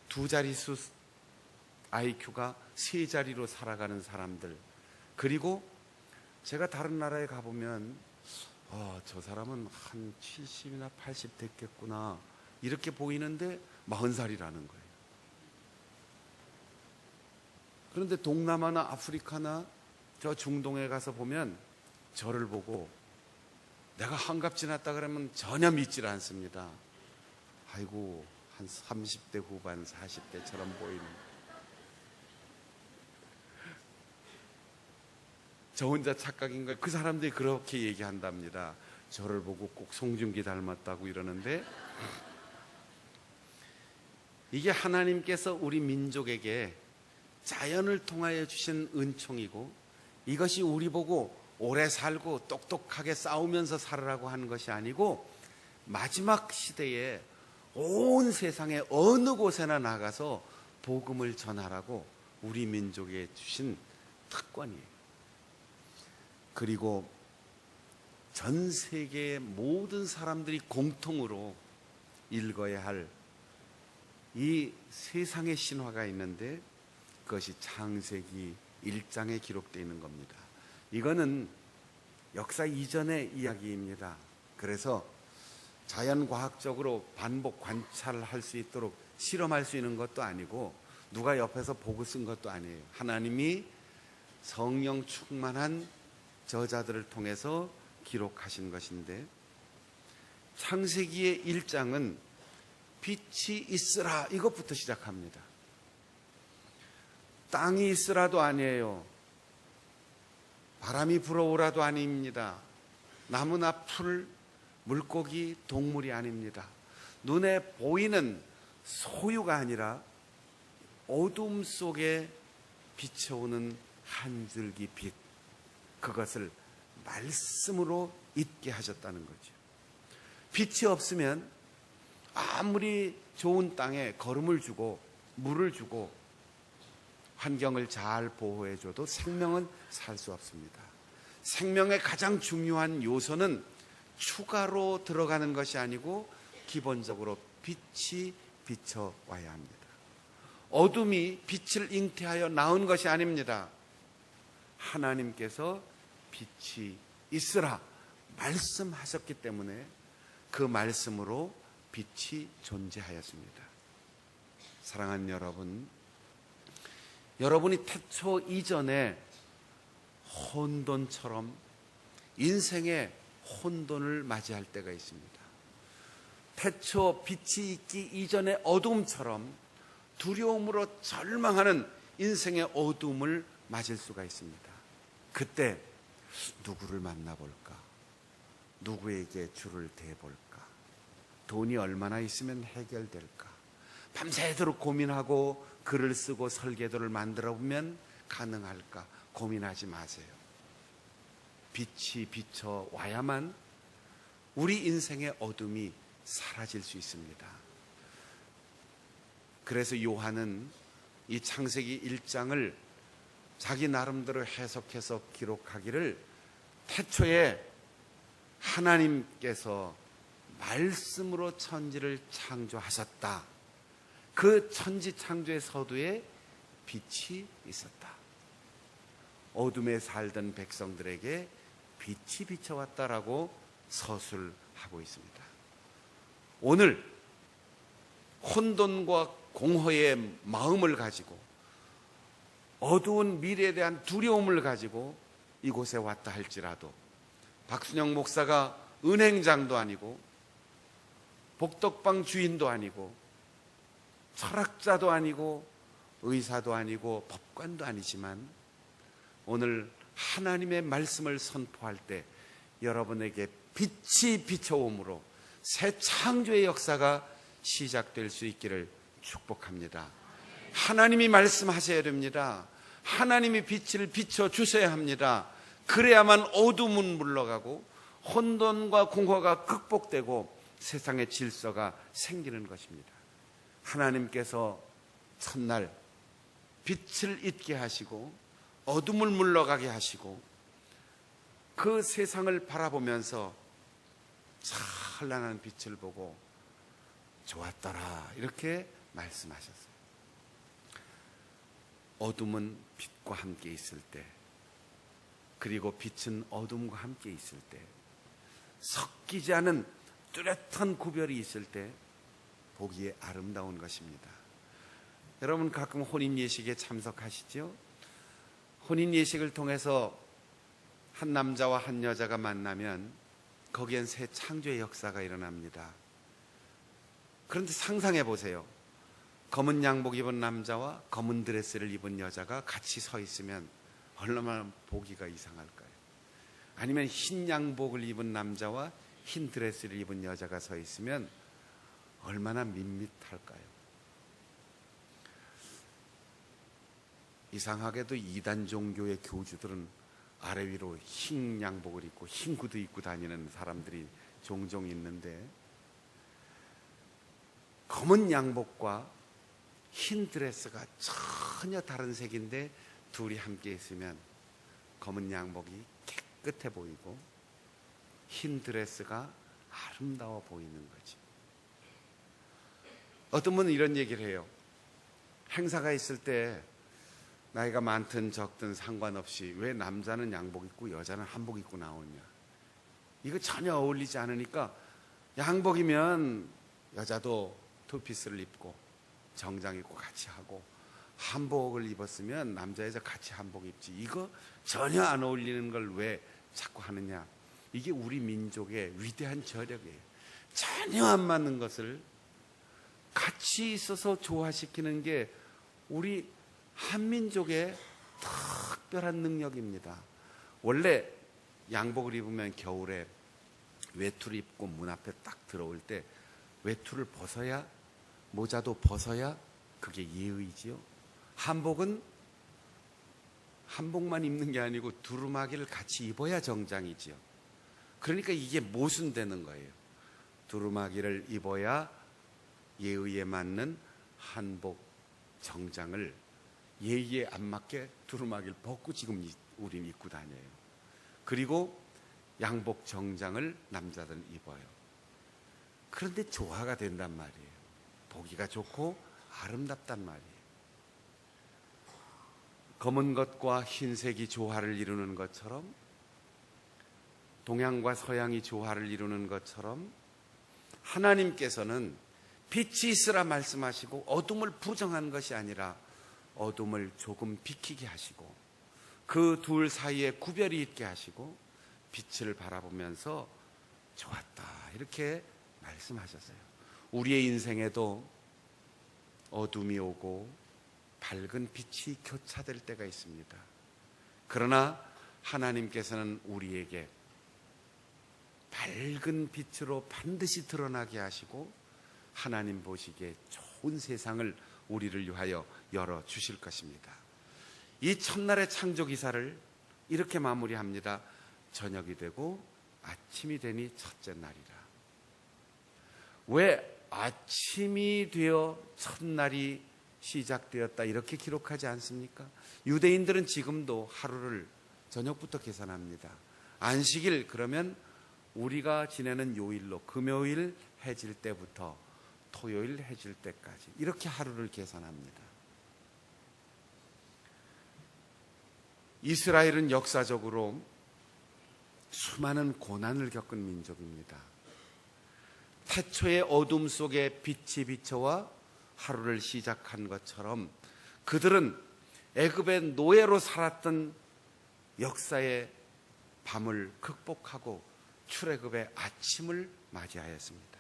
두 자릿수 IQ가 세 자리로 살아가는 사람들, 그리고 제가 다른 나라에 가보면 저 사람은 한 70이나 80 됐겠구나 이렇게 보이는데 40살이라는 거예요. 그런데 동남아나 아프리카나 저 중동에 가서 보면 저를 보고 내가 환갑 지났다 그러면 전혀 믿질 않습니다. 아이고, 한 30대 후반 40대처럼 보이는, 저 혼자 착각인 거예요. 그 사람들이 그렇게 얘기한답니다. 저를 보고 꼭 송중기 닮았다고 이러는데, 이게 하나님께서 우리 민족에게 자연을 통하여 주신 은총이고, 이것이 우리 보고 오래 살고 똑똑하게 싸우면서 살으라고 하는 것이 아니고, 마지막 시대에 온 세상에 어느 곳에나 나가서 복음을 전하라고 우리 민족에 주신 특권이에요. 그리고 전 세계의 모든 사람들이 공통으로 읽어야 할 이 세상의 신화가 있는데, 그것이 창세기 1장에 기록되어 있는 겁니다. 이거는 역사 이전의 이야기입니다. 그래서 자연과학적으로 반복 관찰할 수 있도록 실험할 수 있는 것도 아니고, 누가 옆에서 보고 쓴 것도 아니에요. 하나님이 성령 충만한 저자들을 통해서 기록하신 것인데, 창세기의 1장은 빛이 있으라 이것부터 시작합니다. 땅이 있으라도 아니에요. 바람이 불어오라도 아닙니다. 나무나 풀, 물고기, 동물이 아닙니다. 눈에 보이는 소유가 아니라 어둠 속에 비춰오는 한 줄기 빛, 그것을 말씀으로 있게 하셨다는 거죠. 빛이 없으면 아무리 좋은 땅에 거름을 주고 물을 주고 환경을 잘 보호해줘도 생명은 살 수 없습니다. 생명의 가장 중요한 요소는 추가로 들어가는 것이 아니고 기본적으로 빛이 비춰와야 합니다. 어둠이 빛을 잉태하여 나온 것이 아닙니다. 하나님께서 빛이 있으라 말씀하셨기 때문에 그 말씀으로 빛이 존재하였습니다. 사랑하는 여러분, 여러분이 태초 이전에 혼돈처럼 인생의 혼돈을 맞이할 때가 있습니다. 태초 빛이 있기 이전의 어둠처럼 두려움으로 절망하는 인생의 어둠을 맞을 수가 있습니다. 그때 누구를 만나볼까? 누구에게 줄을 대볼까? 돈이 얼마나 있으면 해결될까? 밤새도록 고민하고 글을 쓰고 설계도를 만들어 보면 가능할까? 고민하지 마세요. 빛이 비춰와야만 우리 인생의 어둠이 사라질 수 있습니다. 그래서 요한은 이 창세기 1장을 자기 나름대로 해석해서 기록하기를, 태초에 하나님께서 말씀으로 천지를 창조하셨다. 그 천지 창조의 서두에 빛이 있었다. 어둠에 살던 백성들에게 빛이 비춰왔다라고 서술하고 있습니다. 오늘 혼돈과 공허의 마음을 가지고 어두운 미래에 대한 두려움을 가지고 이곳에 왔다 할지라도, 박순영 목사가 은행장도 아니고 복덕방 주인도 아니고 철학자도 아니고 의사도 아니고 법관도 아니지만, 오늘 하나님의 말씀을 선포할 때 여러분에게 빛이 비춰옴으로 새 창조의 역사가 시작될 수 있기를 축복합니다. 하나님이 말씀하셔야 됩니다. 하나님이 빛을 비춰주셔야 합니다. 그래야만 어둠은 물러가고 혼돈과 공허가 극복되고 세상의 질서가 생기는 것입니다. 하나님께서 첫날 빛을 있게 하시고 어둠을 물러가게 하시고 그 세상을 바라보면서 찬란한 빛을 보고 좋았더라 이렇게 말씀하셨어요. 어둠은 빛과 함께 있을 때, 그리고 빛은 어둠과 함께 있을 때, 섞이지 않은 뚜렷한 구별이 있을 때 보기에 아름다운 것입니다. 여러분 가끔 혼인 예식에 참석하시죠? 혼인 예식을 통해서 한 남자와 한 여자가 만나면 거기엔 새 창조의 역사가 일어납니다. 그런데 상상해 보세요. 검은 양복 입은 남자와 검은 드레스를 입은 여자가 같이 서 있으면 얼마나 보기가 이상할까요? 아니면 흰 양복을 입은 남자와 흰 드레스를 입은 여자가 서 있으면 얼마나 밋밋할까요? 이상하게도 이단 종교의 교주들은 아래 위로 흰 양복을 입고 흰 구두 입고 다니는 사람들이 종종 있는데, 검은 양복과 흰 드레스가 전혀 다른 색인데 둘이 함께 있으면 검은 양복이 깨끗해 보이고 흰 드레스가 아름다워 보이는 거지. 어떤 분은 이런 얘기를 해요. 행사가 있을 때 나이가 많든 적든 상관없이 왜 남자는 양복 입고 여자는 한복 입고 나오냐. 이거 전혀 어울리지 않으니까 양복이면 여자도 투피스를 입고 정장 입고 같이 하고, 한복을 입었으면 남자 여자 같이 한복 입지. 이거 전혀 안 어울리는 걸 왜 자꾸 하느냐. 이게 우리 민족의 위대한 저력이에요. 전혀 안 맞는 것을 같이 있어서 조화시키는 게 우리 한민족의 특별한 능력입니다. 원래 양복을 입으면 겨울에 외투를 입고 문 앞에 딱 들어올 때 외투를 벗어야, 모자도 벗어야 그게 예의지요. 한복은 한복만 입는 게 아니고 두루마기를 같이 입어야 정장이지요. 그러니까 이게 모순되는 거예요. 두루마기를 입어야 예의에 맞는 한복 정장을 예의에 안 맞게 두루마기를 벗고 지금 우린 입고 다녀요. 그리고 양복 정장을 남자들은 입어요. 그런데 조화가 된단 말이에요. 보기가 좋고 아름답단 말이에요. 검은 것과 흰색이 조화를 이루는 것처럼, 동양과 서양이 조화를 이루는 것처럼 하나님께서는 빛이 있으라 말씀하시고 어둠을 부정한 것이 아니라 어둠을 조금 비키게 하시고 그 둘 사이에 구별이 있게 하시고 빛을 바라보면서 좋았다 이렇게 말씀하셨어요. 우리의 인생에도 어둠이 오고 밝은 빛이 교차될 때가 있습니다. 그러나 하나님께서는 우리에게 밝은 빛으로 반드시 드러나게 하시고 하나님 보시기에 좋은 세상을 우리를 위하여 열어주실 것입니다. 이 첫날의 창조 기사를 이렇게 마무리합니다. 저녁이 되고 아침이 되니 첫째 날이라. 왜 아침이 되어 첫날이 시작되었다 이렇게 기록하지 않습니까? 유대인들은 지금도 하루를 저녁부터 계산합니다. 안식일 그러면 우리가 지내는 요일로 금요일 해질 때부터 토요일 해질 때까지 이렇게 하루를 계산합니다. 이스라엘은 역사적으로 수많은 고난을 겪은 민족입니다. 태초의 어둠 속에 빛이 비춰와 하루를 시작한 것처럼 그들은 애굽의 노예로 살았던 역사의 밤을 극복하고 출애굽의 아침을 맞이하였습니다.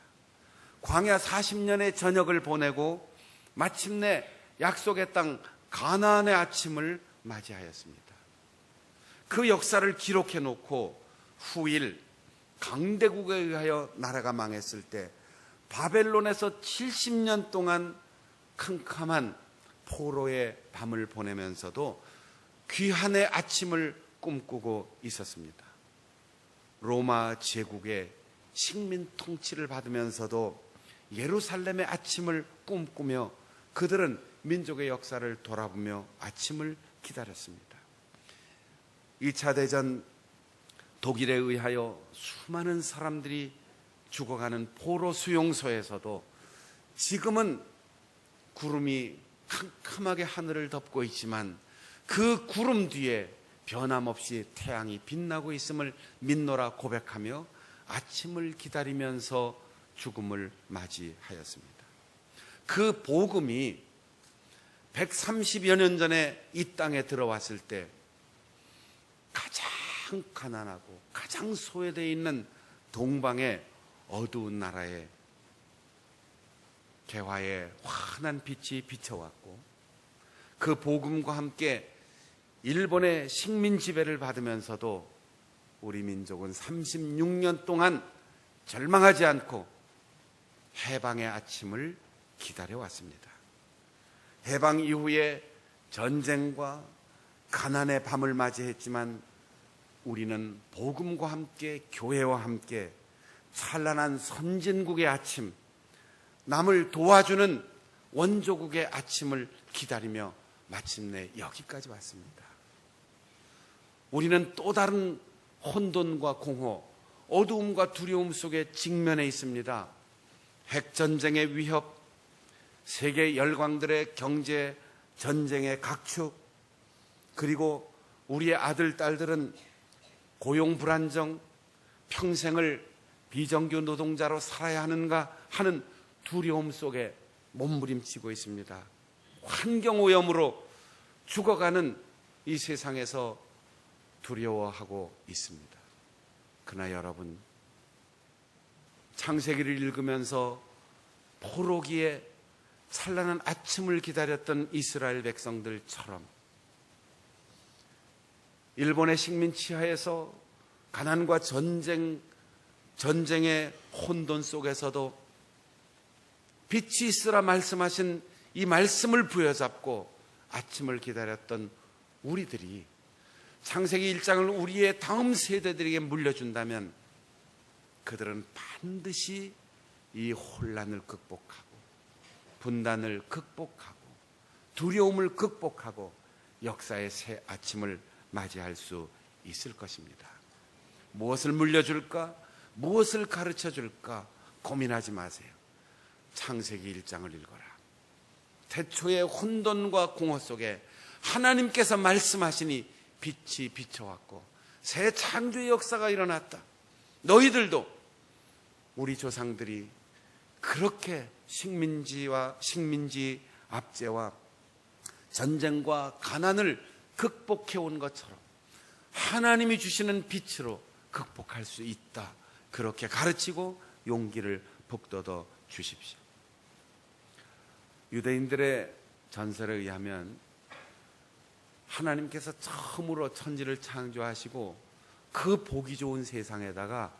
광야 40년의 전역을 보내고 마침내 약속의 땅 가나안의 아침을 맞이하였습니다. 그 역사를 기록해 놓고 후일 강대국에 의하여 나라가 망했을 때 바벨론에서 70년 동안 캄캄한 포로의 밤을 보내면서도 귀한의 아침을 꿈꾸고 있었습니다. 로마 제국의 식민 통치를 받으면서도 예루살렘의 아침을 꿈꾸며 그들은 민족의 역사를 돌아보며 아침을 기다렸습니다. 2차 대전 독일에 의하여 수많은 사람들이 죽어가는 포로 수용소에서도 지금은 구름이 캄캄하게 하늘을 덮고 있지만 그 구름 뒤에 변함없이 태양이 빛나고 있음을 믿노라 고백하며 아침을 기다리면서 죽음을 맞이하였습니다. 그 복음이 130여 년 전에 이 땅에 들어왔을 때 가장 가난하고 가장 소외되어 있는 동방의 어두운 나라에 개화의 환한 빛이 비춰왔고, 그 복음과 함께 일본의 식민 지배를 받으면서도 우리 민족은 36년 동안 절망하지 않고 해방의 아침을 기다려왔습니다. 해방 이후에 전쟁과 가난의 밤을 맞이했지만 우리는 복음과 함께, 교회와 함께 찬란한 선진국의 아침, 남을 도와주는 원조국의 아침을 기다리며 마침내 여기까지 왔습니다. 우리는 또 다른 혼돈과 공허, 어두움과 두려움 속에 직면해 있습니다. 핵전쟁의 위협, 세계 열강들의 경제 전쟁의 각축, 그리고 우리의 아들, 딸들은 고용 불안정, 평생을 비정규 노동자로 살아야 하는가 하는 두려움 속에 몸부림치고 있습니다. 환경오염으로 죽어가는 이 세상에서 두려워하고 있습니다. 그러나 여러분, 창세기를 읽으면서 포로기에 찬란한 아침을 기다렸던 이스라엘 백성들처럼 일본의 식민 치하에서 가난과 전쟁의 혼돈 속에서도 빛이 있으라 말씀하신 이 말씀을 부여잡고 아침을 기다렸던 우리들이 창세기 1장을 우리의 다음 세대들에게 물려준다면 그들은 반드시 이 혼란을 극복하고 분단을 극복하고 두려움을 극복하고 역사의 새 아침을 맞이할 수 있을 것입니다. 무엇을 물려줄까? 무엇을 가르쳐줄까? 고민하지 마세요. 창세기 1장을 읽어라. 태초의 혼돈과 공허 속에 하나님께서 말씀하시니 빛이 비춰왔고 새 창조의 역사가 일어났다. 너희들도 우리 조상들이 그렇게 식민지 압제와 전쟁과 가난을 극복해 온 것처럼 하나님이 주시는 빛으로 극복할 수 있다. 그렇게 가르치고 용기를 북돋워 주십시오. 유대인들의 전설에 의하면 하나님께서 처음으로 천지를 창조하시고 그 보기 좋은 세상에다가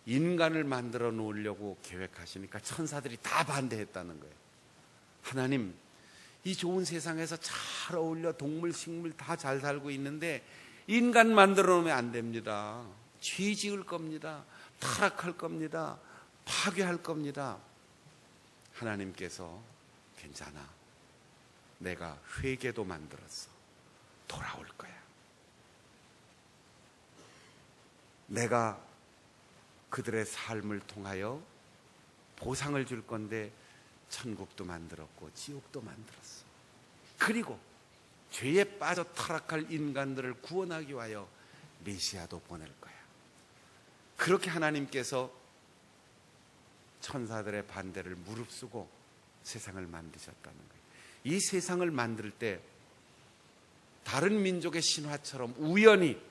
인간을 만들어 놓으려고 계획하시니까 천사들이 다 반대했다는 거예요. 하나님, 이 좋은 세상에서 잘 어울려 동물, 식물 다 잘 살고 있는데 인간 만들어 놓으면 안 됩니다. 죄 지을 겁니다. 타락할 겁니다. 파괴할 겁니다. 하나님께서 괜찮아. 내가 회개도 만들었어. 돌아올 거야. 내가 그들의 삶을 통하여 보상을 줄 건데 천국도 만들었고 지옥도 만들었어. 그리고 죄에 빠져 타락할 인간들을 구원하기 위하여 메시아도 보낼 거야. 그렇게 하나님께서 천사들의 반대를 무릅쓰고 세상을 만드셨다는 거예요. 이 세상을 만들 때 다른 민족의 신화처럼 우연히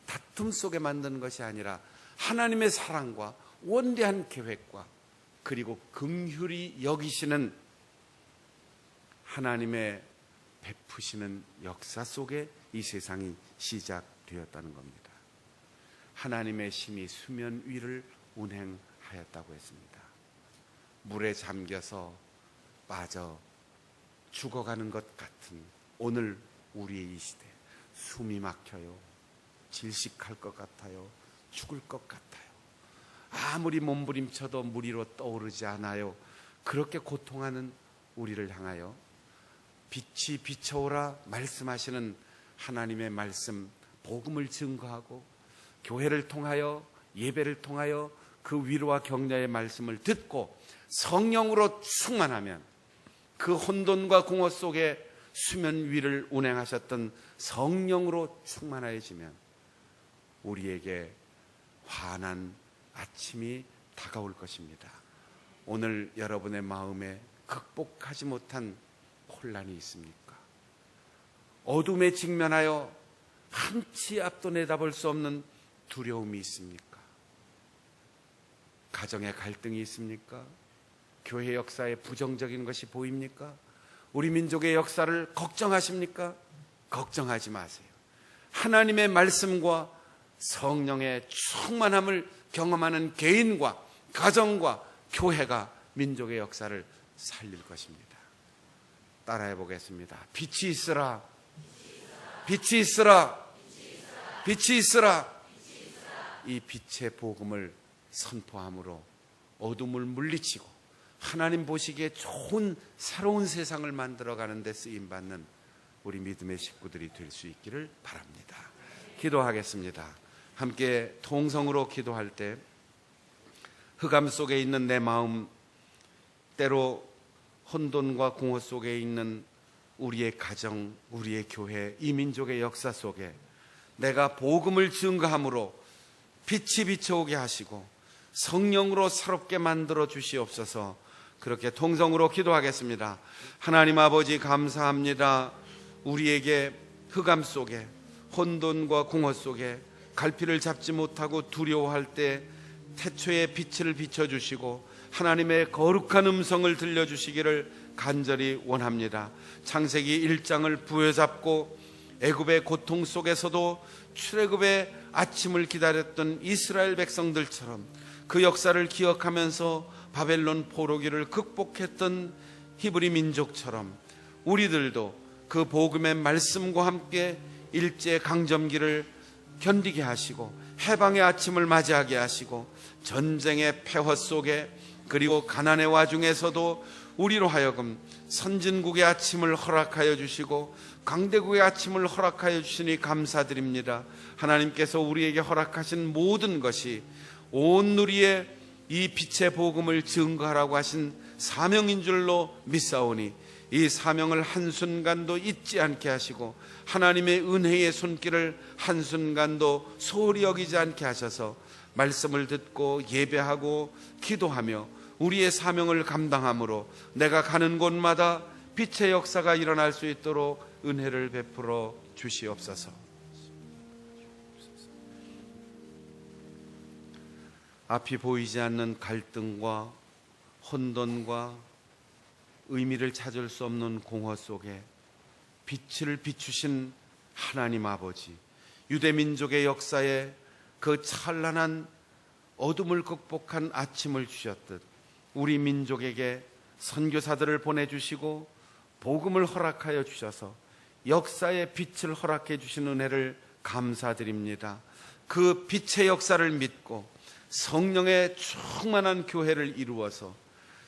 다툼 속에 만드는 것이 아니라 하나님의 사랑과 원대한 계획과 그리고 긍휼히 여기시는 하나님의 베푸시는 역사 속에 이 세상이 시작되었다는 겁니다. 하나님의 심히 수면 위를 운행하였다고 했습니다. 물에 잠겨서 빠져 죽어가는 것 같은 오늘 우리의 이 시대, 숨이 막혀요. 질식할 것 같아요. 죽을 것 같아요. 아무리 몸부림쳐도 물 위로 떠오르지 않아요. 그렇게 고통하는 우리를 향하여 빛이 비춰오라 말씀하시는 하나님의 말씀, 복음을 증거하고 교회를 통하여 예배를 통하여 그 위로와 격려의 말씀을 듣고 성령으로 충만하면 그 혼돈과 공허 속에 수면 위를 운행하셨던 성령으로 충만해지면 우리에게 환한 아침이 다가올 것입니다. 오늘 여러분의 마음에 극복하지 못한 혼란이 있습니까? 어둠에 직면하여 한치 앞도 내다볼 수 없는 두려움이 있습니까? 가정에 갈등이 있습니까? 교회 역사에 부정적인 것이 보입니까? 우리 민족의 역사를 걱정하십니까? 걱정하지 마세요. 하나님의 말씀과 성령의 충만함을 경험하는 개인과 가정과 교회가 민족의 역사를 살릴 것입니다. 따라해 보겠습니다. 빛이 있으라. 빛이 있으라. 빛이 있으라. 이 빛의 복음을 선포함으로 어둠을 물리치고 하나님 보시기에 좋은 새로운 세상을 만들어가는 데 쓰임받는 우리 믿음의 식구들이 될 수 있기를 바랍니다. 기도하겠습니다. 함께 통성으로 기도할 때 흑암 속에 있는 내 마음, 때로 혼돈과 공허 속에 있는 우리의 가정, 우리의 교회, 이 민족의 역사 속에 내가 복음을 증거함으로 빛이 비춰오게 하시고 성령으로 새롭게 만들어 주시옵소서. 그렇게 통성으로 기도하겠습니다. 하나님 아버지 감사합니다. 우리에게 흑암 속에 혼돈과 공허 속에 갈피를 잡지 못하고 두려워할 때 태초의 빛을 비춰주시고 하나님의 거룩한 음성을 들려주시기를 간절히 원합니다. 창세기 1장을 부여잡고 애굽의 고통 속에서도 출애굽의 아침을 기다렸던 이스라엘 백성들처럼 그 역사를 기억하면서 바벨론 포로기를 극복했던 히브리 민족처럼 우리들도 그 복음의 말씀과 함께 일제 강점기를 견디게 하시고 해방의 아침을 맞이하게 하시고 전쟁의 폐허 속에 그리고 가난의 와중에서도 우리로 하여금 선진국의 아침을 허락하여 주시고 강대국의 아침을 허락하여 주시니 감사드립니다. 하나님께서 우리에게 허락하신 모든 것이 온 누리의 이 빛의 복음을 증거하라고 하신 사명인 줄로 믿사오니 이 사명을 한순간도 잊지 않게 하시고 하나님의 은혜의 손길을 한순간도 소홀히 여기지 않게 하셔서 말씀을 듣고 예배하고 기도하며 우리의 사명을 감당함으로 내가 가는 곳마다 빛의 역사가 일어날 수 있도록 은혜를 베풀어 주시옵소서. 앞이 보이지 않는 갈등과 혼돈과 의미를 찾을 수 없는 공허 속에 빛을 비추신 하나님 아버지, 유대민족의 역사에 그 찬란한 어둠을 극복한 아침을 주셨듯 우리 민족에게 선교사들을 보내주시고 복음을 허락하여 주셔서 역사의 빛을 허락해 주신 은혜를 감사드립니다. 그 빛의 역사를 믿고 성령의 충만한 교회를 이루어서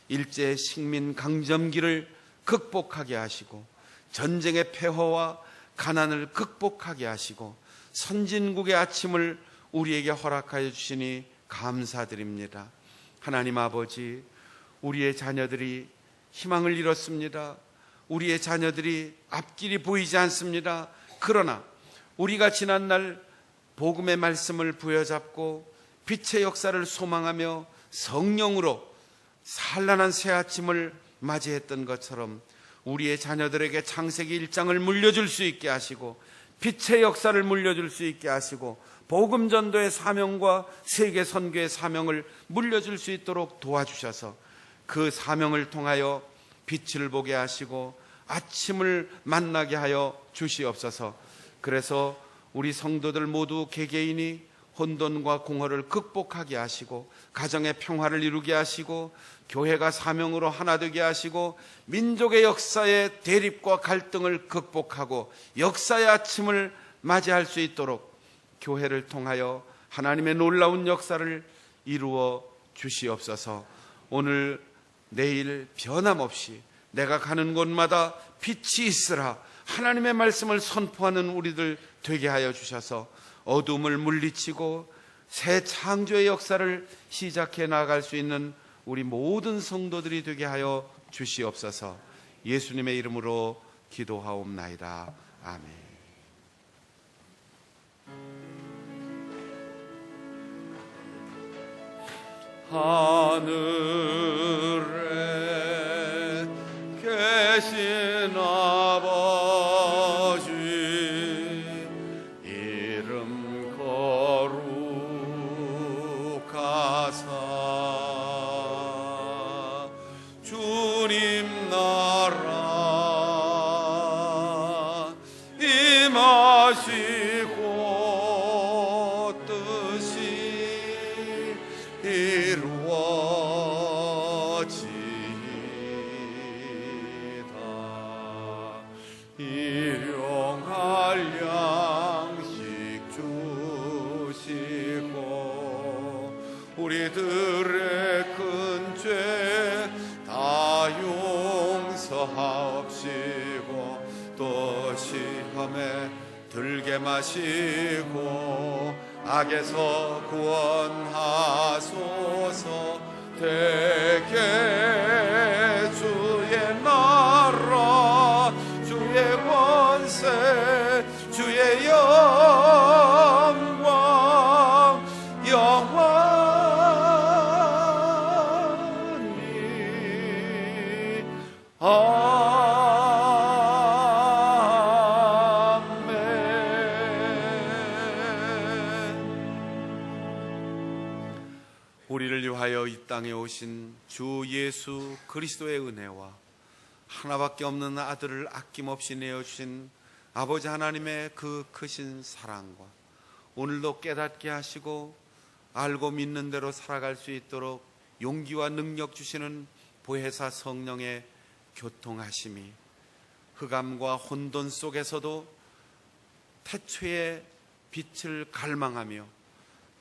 일제 식민 강점기를 극복하게 하시고 전쟁의 폐허와 가난을 극복하게 하시고 선진국의 아침을 우리에게 허락하여 주시니 감사드립니다. 하나님 아버지, 우리의 자녀들이 희망을 잃었습니다. 우리의 자녀들이 앞길이 보이지 않습니다. 그러나 우리가 지난날 복음의 말씀을 부여잡고 빛의 역사를 소망하며 성령으로 찬란한 새 아침을 맞이했던 것처럼 우리의 자녀들에게 창세기 1장을 물려줄 수 있게 하시고 빛의 역사를 물려줄 수 있게 하시고 복음 전도의 사명과 세계 선교의 사명을 물려줄 수 있도록 도와주셔서 그 사명을 통하여 빛을 보게 하시고 아침을 만나게 하여 주시옵소서. 그래서 우리 성도들 모두 개개인이 혼돈과 공허를 극복하게 하시고 가정의 평화를 이루게 하시고 교회가 사명으로 하나 되게 하시고 민족의 역사의 대립과 갈등을 극복하고 역사의 아침을 맞이할 수 있도록 교회를 통하여 하나님의 놀라운 역사를 이루어 주시옵소서. 오늘 내일 변함없이 내가 가는 곳마다 빛이 있으라 하나님의 말씀을 선포하는 우리들 되게 하여 주셔서 어둠을 물리치고 새 창조의 역사를 시작해 나갈 수 있는 우리 모든 성도들이 되게 하여 주시옵소서. 예수님의 이름으로 기도하옵나이다. 아멘. 하늘에 계신 아버지 이름 거룩하사 하시고 뜻이 이루어지다. 일용할 양식 주시고 우리들의 큰 죄 다 용서하옵시고 또 시험에 들게 마시고 악에서 구원하소서. 대개 주의 나라 주의 권세 주의 영광 영원히 우리를 위하여 이 땅에 오신 주 예수 그리스도의 은혜와 하나밖에 없는 아들을 아낌없이 내어주신 아버지 하나님의 그 크신 사랑과 오늘도 깨닫게 하시고 알고 믿는 대로 살아갈 수 있도록 용기와 능력 주시는 보혜사 성령의 교통하심이 흑암과 혼돈 속에서도 태초의 빛을 갈망하며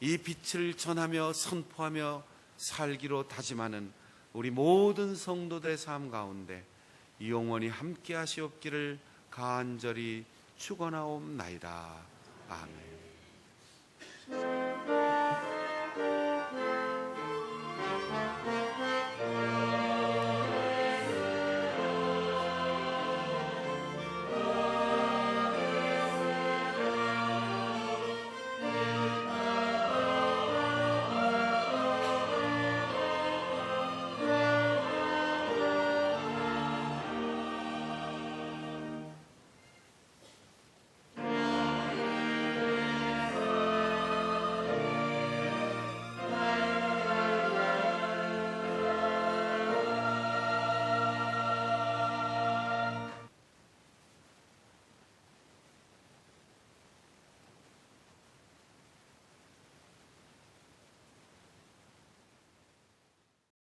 이 빛을 전하며 선포하며 살기로 다짐하는 우리 모든 성도들의 삶 가운데 영원히 함께 하시옵기를 간절히 축원하옵나이다. 아멘.